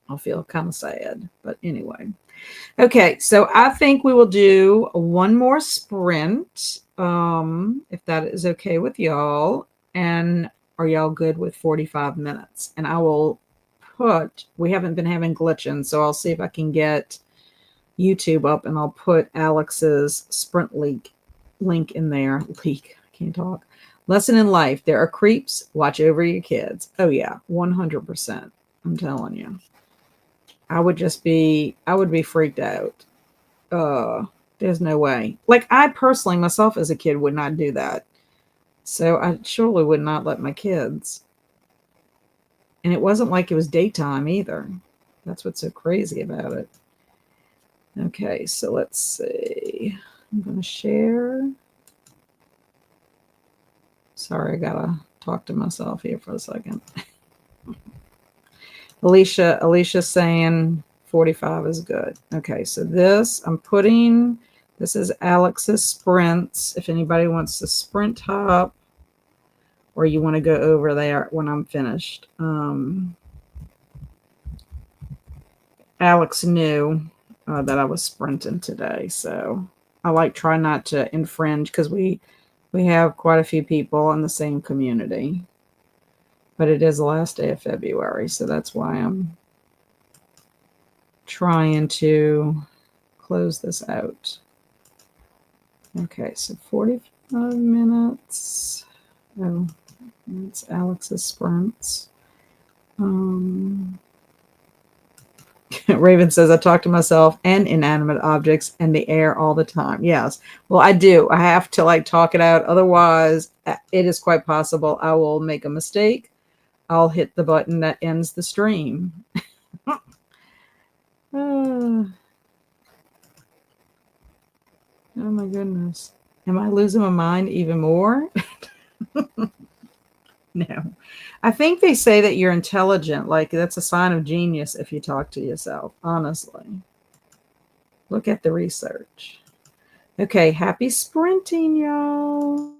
S1: I'll feel kind of sad. But anyway. Okay, so I think we will do one more sprint, if that is okay with y'all. And are y'all good with 45 minutes? And I will we haven't been having glitching, so I'll see if I can get YouTube up, and I'll put Alex's sprint link in there. Leak, I can't talk. Lesson in life. There are creeps. Watch over your kids. Oh yeah, 100%. I'm telling you. I would be freaked out. There's no way. Like I personally myself as a kid would not do that. So I surely would not let my kids. And it wasn't like it was daytime either. That's what's so crazy about it. Okay, so let's see. I'm going to share. Sorry, I got to talk to myself here for a second. Alicia's saying 45 is good. Okay, so this is Alex's sprints. If anybody wants to sprint hop, or you want to go over there when I'm finished. Alex knew that I was sprinting today, so I try not to infringe because we have quite a few people in the same community. But it is the last day of February, so that's why I'm trying to close this out. Okay, so 45 minutes. Oh, it's Alex's sprints. Raven says, I talk to myself and inanimate objects and the air all the time. Yes. Well, I do. I have to talk it out. Otherwise, it is quite possible I will make a mistake. I'll hit the button that ends the stream. Oh my goodness. Am I losing my mind even more? No. I think they say that you're intelligent. Like that's a sign of genius if you talk to yourself, honestly. Look at the research. Okay, happy sprinting, y'all.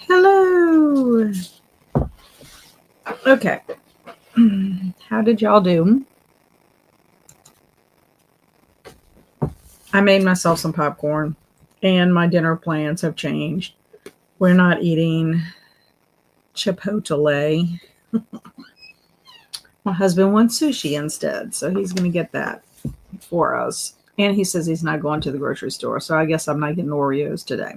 S1: Hello. Okay. How did y'all do? I made myself some popcorn and my dinner plans have changed. We're not eating Chipotle. My husband wants sushi instead, so he's going to get that for us. And he says he's not going to the grocery store, so I guess I'm not getting Oreos today.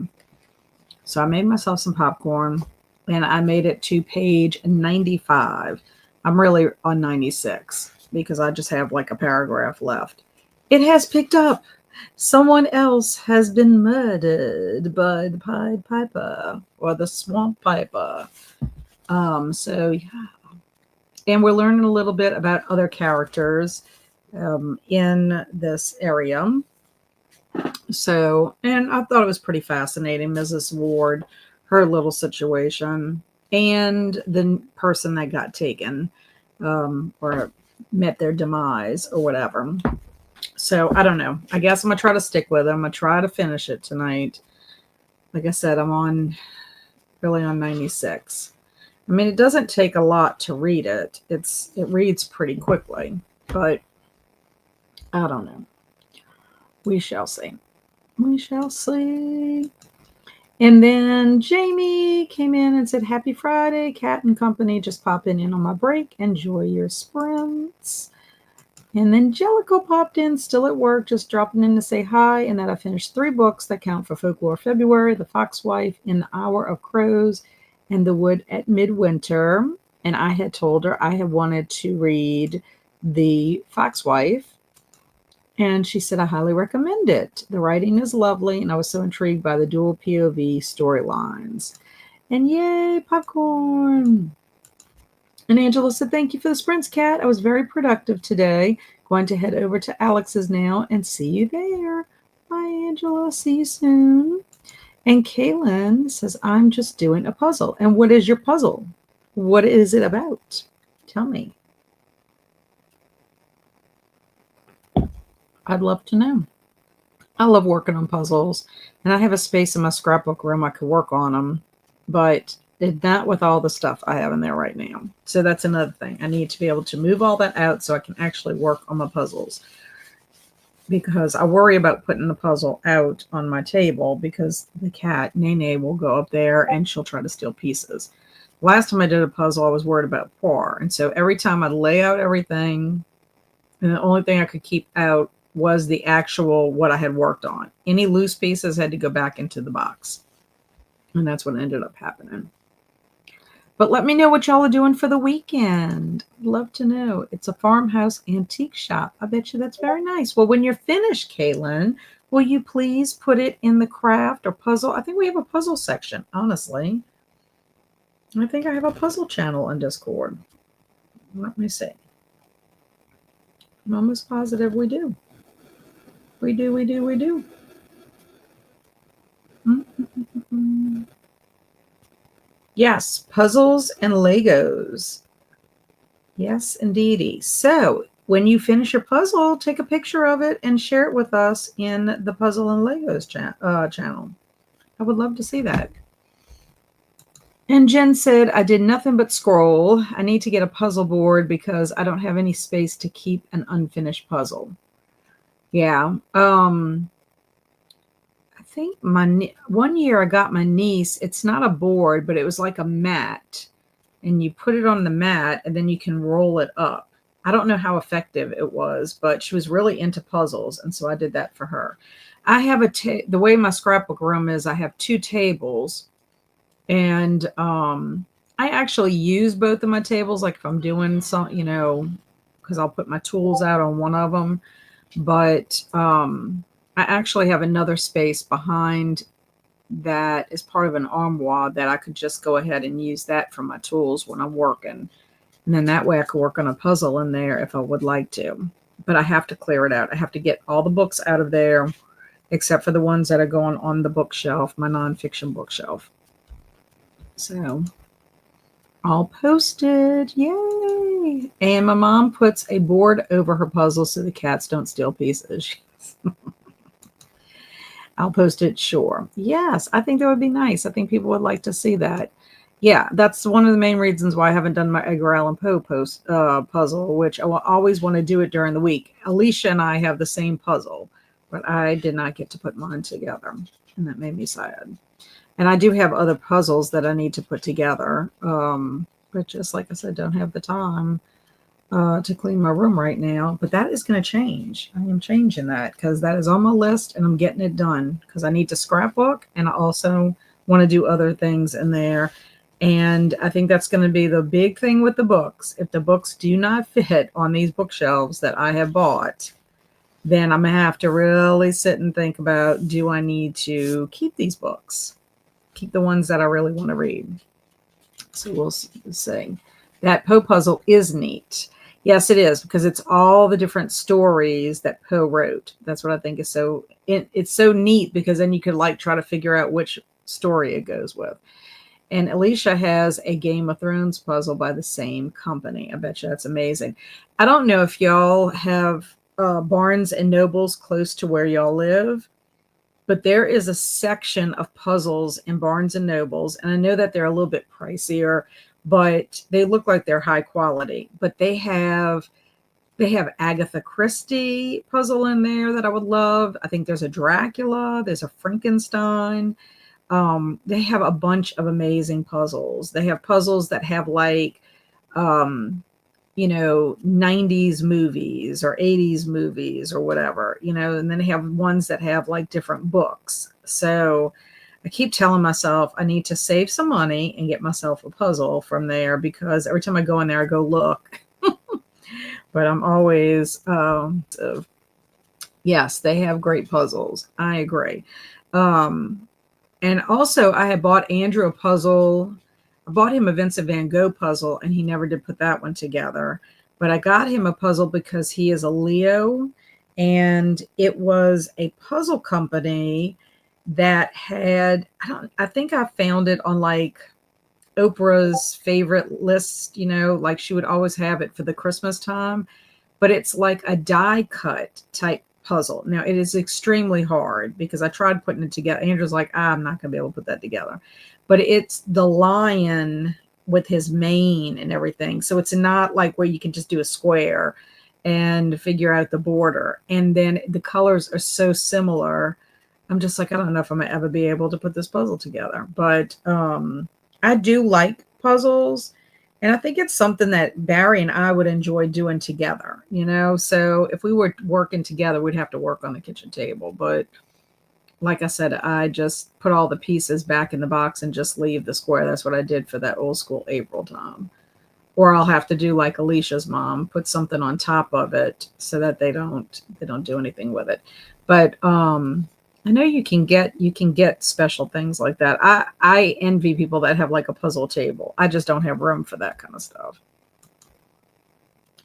S1: So I made myself some popcorn, and I made it to page 95. I'm really on 96 because I just have like a paragraph left. It has picked up. Someone else has been murdered by the Pied Piper or the Swamp Piper. So yeah. And we're learning a little bit about other characters in this area. So, and I thought it was pretty fascinating. Mrs. Ward, her little situation, and the person that got taken or met their demise or whatever. So, I don't know. I guess I'm going to try to stick with it. I'm going to try to finish it tonight. Like I said, I'm really on 96. I mean, it doesn't take a lot to read it. It reads pretty quickly, but I don't know. We shall see. We shall see. And then Jamie came in and said, Happy Friday, Cat and Company. Just popping in on my break. Enjoy your sprints. And then Jellicle popped in, still at work, just dropping in to say hi. And that I finished 3 books that count for Folklore February, The Foxwife, In the Hour of Crows, and The Wood at Midwinter. And I had told her I had wanted to read The Foxwife. And she said, I highly recommend it. The writing is lovely, and I was so intrigued by the dual POV storylines. And yay, popcorn. And Angela said, thank you for the sprints, Kat. I was very productive today. Going to head over to Alex's now and see you there. Bye, Angela. See you soon. And Kaylin says, I'm just doing a puzzle. And what is your puzzle? What is it about? Tell me. I'd love to know. I love working on puzzles, and I have a space in my scrapbook room I could work on them, but not with all the stuff I have in there right now. So that's another thing. I need to be able to move all that out so I can actually work on my puzzles, because I worry about putting the puzzle out on my table because the cat, Nene, will go up there and she'll try to steal pieces. Last time I did a puzzle, I was worried about Poir, and so every time I'd lay out everything, and the only thing I could keep out was the actual what I had worked on. Any loose pieces had to go back into the box. And that's what ended up happening. But let me know what y'all are doing for the weekend. I'd love to know. It's a farmhouse antique shop. I bet you that's very nice. Well, when you're finished, Kaylin, will you please put it in the craft or puzzle? I think we have a puzzle section, honestly. I think I have a puzzle channel on Discord. Let me see. I'm almost positive we do. We do. Yes, puzzles and Legos. Yes, indeedy. So when you finish your puzzle, take a picture of it and share it with us in the Puzzle and Legos channel. I would love to see that. And Jen said, I did nothing but scroll. I need to get a puzzle board because I don't have any space to keep an unfinished puzzle. Yeah. I think one year I got my niece, it's not a board, but it was like a mat. And you put it on the mat and then you can roll it up. I don't know how effective it was, but she was really into puzzles. And so I did that for her. I have the way my scrapbook room is, I have 2 tables. And I actually use both of my tables. Like if I'm doing some, because I'll put my tools out on one of them. But I actually have another space behind that is part of an armoire that I could just go ahead and use that for my tools when I'm working. And then that way I could work on a puzzle in there if I would like to. But I have to clear it out. I have to get all the books out of there, except for the ones that are going on the bookshelf, my nonfiction bookshelf. So all posted. Yay. And my mom puts a board over her puzzle so the cats don't steal pieces. I'll post it, sure. Yes, I think that would be nice. I think people would like to see that. Yeah, that's one of the main reasons why I haven't done my Edgar Allan Poe puzzle, which I will always want to do it during the week. Alicia and I have the same puzzle, but I did not get to put mine together, and that made me sad. And I do have other puzzles that I need to put together, but just like I said, don't have the time to clean my room right now. But that is going to change. I am changing that because that is on my list, and I'm getting it done because I need to scrapbook, and I also want to do other things in there. And I think that's going to be the big thing with the books. If the books do not fit on these bookshelves that I have bought, then I'm going to have to really sit and think about, do I need to keep these books? Keep the ones that I really want to read. So we'll see. That Poe puzzle is neat. Yes, it is, because it's all the different stories that Poe wrote. That's what I think is so, it's so neat, because then you could like try to figure out which story it goes with. And Alicia has a Game of Thrones puzzle by the same company. I bet you that's amazing. I don't know if y'all have Barnes and Nobles close to where y'all live, but there is a section of puzzles in Barnes and Nobles, and I know that they're a little bit pricier, but they look like they're high quality. But they have Agatha Christie puzzle in there that I would love. I think there's a Dracula, there's a Frankenstein. They have a bunch of amazing puzzles. They have puzzles that have like, 90s movies or 80s movies or whatever, and then they have ones that have like different books. So I keep telling myself I need to save some money and get myself a puzzle from there, because every time I go in there, I go look. But I'm always, yes, they have great puzzles. I agree. And also, I had bought Andrew a puzzle. I bought him a Vincent van Gogh puzzle, and he never did put that one together. But I got him a puzzle because he is a Leo, and it was a puzzle company that had, I think I found it on like Oprah's favorite list, like she would always have it for the Christmas time. But it's like a die cut type puzzle. Now, it is extremely hard because I tried putting it together. Andrew's like, I'm not going to be able to put that together. But it's the lion with his mane and everything. So it's not like where you can just do a square and figure out the border. And then the colors are so similar. I'm just like, I don't know if I'm going to ever be able to put this puzzle together. But I do like puzzles. And I think it's something that Barry and I would enjoy doing together, So if we were working together, we'd have to work on the kitchen table. But like I said, I just put all the pieces back in the box and just leave the square. That's what I did for that old school April time. Or I'll have to do like Alicia's mom, put something on top of it so that they don't do anything with it. But I know you can get special things like that. I envy people that have like a puzzle table. I just don't have room for that kind of stuff.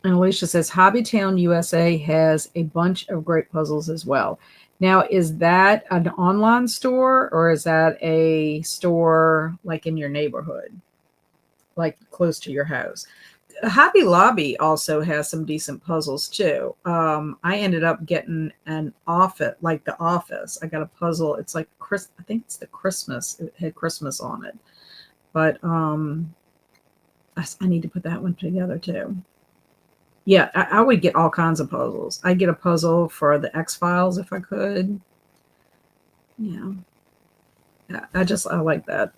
S1: And Alicia says, Hobbytown USA has a bunch of great puzzles as well. Now, is that an online store, or is that a store like in your neighborhood, like close to your house? Hobby Lobby also has some decent puzzles too. I ended up getting an Office, like The Office. I got a puzzle. It's like I think it's the Christmas. It had Christmas on it, but I need to put that one together too. Yeah, I would get all kinds of puzzles. I'd get a puzzle for the X-Files if I could. Yeah, I like that.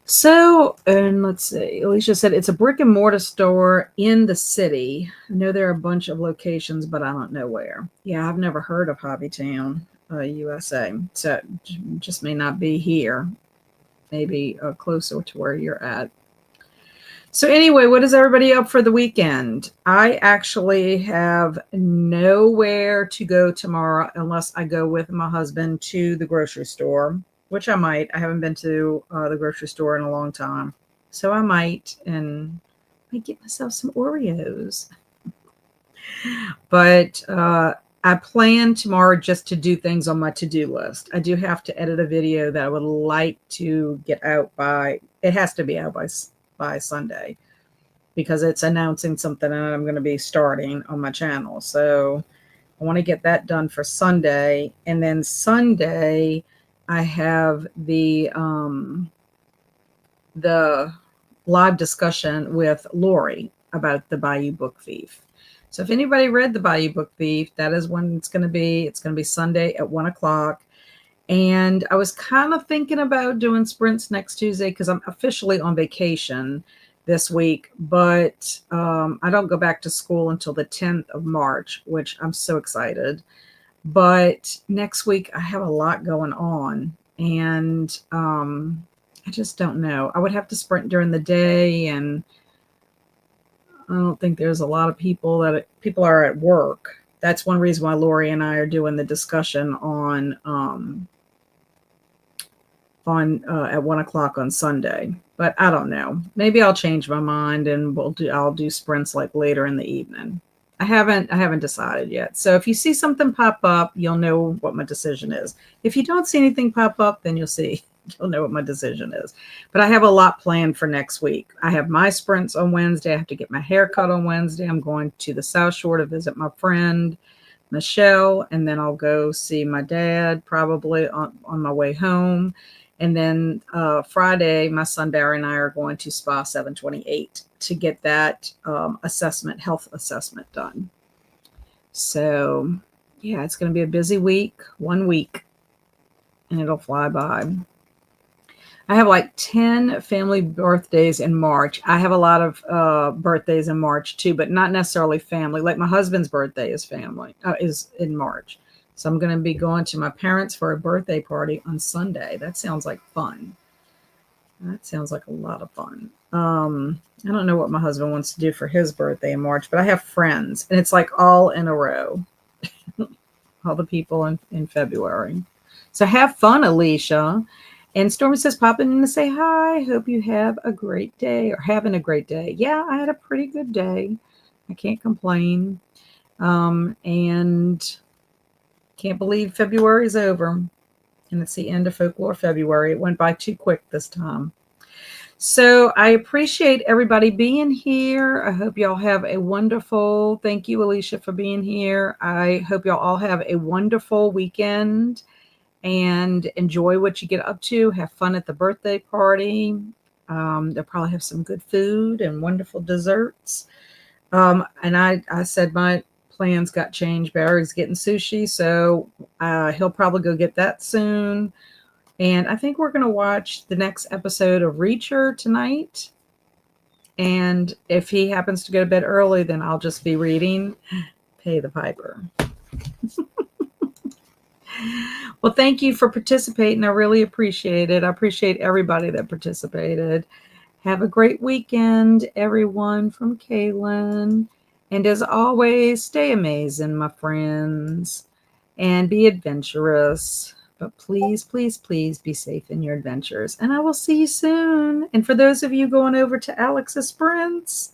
S1: So, and let's see, Alicia said it's a brick and mortar store in the city. I know there are a bunch of locations, but I don't know where. Yeah, I've never heard of Hobbytown USA. So it just may not be here. Maybe closer to where you're at. So anyway, what is everybody up for the weekend? I actually have nowhere to go tomorrow unless I go with my husband to the grocery store, which I might. I haven't been to the grocery store in a long time. So I might, and I get myself some Oreos. But I plan tomorrow just to do things on my to-do list. I do have to edit a video that I would like to get out by, it has to be out by Sunday, because it's announcing something that I'm going to be starting on my channel. So I want to get that done for Sunday. And then Sunday, I have the live discussion with Lori about the Bayou Book Thief. So if anybody read the Bayou Book Thief, that is when it's going to be. It's going to be Sunday at 1 o'clock. And I was kind of thinking about doing sprints next Tuesday because I'm officially on vacation this week, but I don't go back to school until the 10th of March, which I'm so excited. But next week I have a lot going on, and I just don't know. I would have to sprint during the day, and I don't think there's a lot of people are at work. That's one reason why Lori and I are doing the discussion on at 1 o'clock on Sunday. But I don't know. Maybe I'll change my mind and I'll do sprints like later in the evening. I haven't decided yet. So if you see something pop up, you'll know what my decision is. If you don't see anything pop up, then you'll know what my decision is. But I have a lot planned for next week. I have my sprints on Wednesday. I have to get my hair cut on Wednesday. I'm going to the South Shore to visit my friend Michelle, and then I'll go see my dad probably on my way home. And then Friday, my son Barry and I are going to Spa 728 to get that health assessment done. So, yeah, it's going to be a busy week, 1 week, and it'll fly by. I have like 10 family birthdays in March. I have a lot of birthdays in March too, but not necessarily family. Like my husband's birthday is in March. So I'm going to be going to my parents for a birthday party on Sunday. That sounds like fun. That sounds like a lot of fun. I don't know what my husband wants to do for his birthday in March, but I have friends, and it's like all in a row. All the people in February. So have fun, Alicia. And Stormy says, popping in to say hi. Hope you have a great day, or having a great day. Yeah, I had a pretty good day. I can't complain. And can't believe February is over, and it's the end of Folklore February. It went by too quick this time. So I appreciate everybody being here. I hope y'all have a wonderful, thank you, Alicia, for being here. I hope y'all all have a wonderful weekend and enjoy what you get up to. Have fun at the birthday party. They'll probably have some good food and wonderful desserts. And I said my plans got changed. Barry's getting sushi, so he'll probably go get that soon. And I think we're going to watch the next episode of Reacher tonight. And if he happens to go to bed early, then I'll just be reading Pay the Piper. Well, thank you for participating. I really appreciate it. I appreciate everybody that participated. Have a great weekend, everyone, from Kaylin. And as always, stay amazing, my friends, and be adventurous. But please, please, please be safe in your adventures. And I will see you soon. And for those of you going over to Alex's Sprints,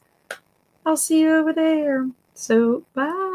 S1: I'll see you over there. So, bye.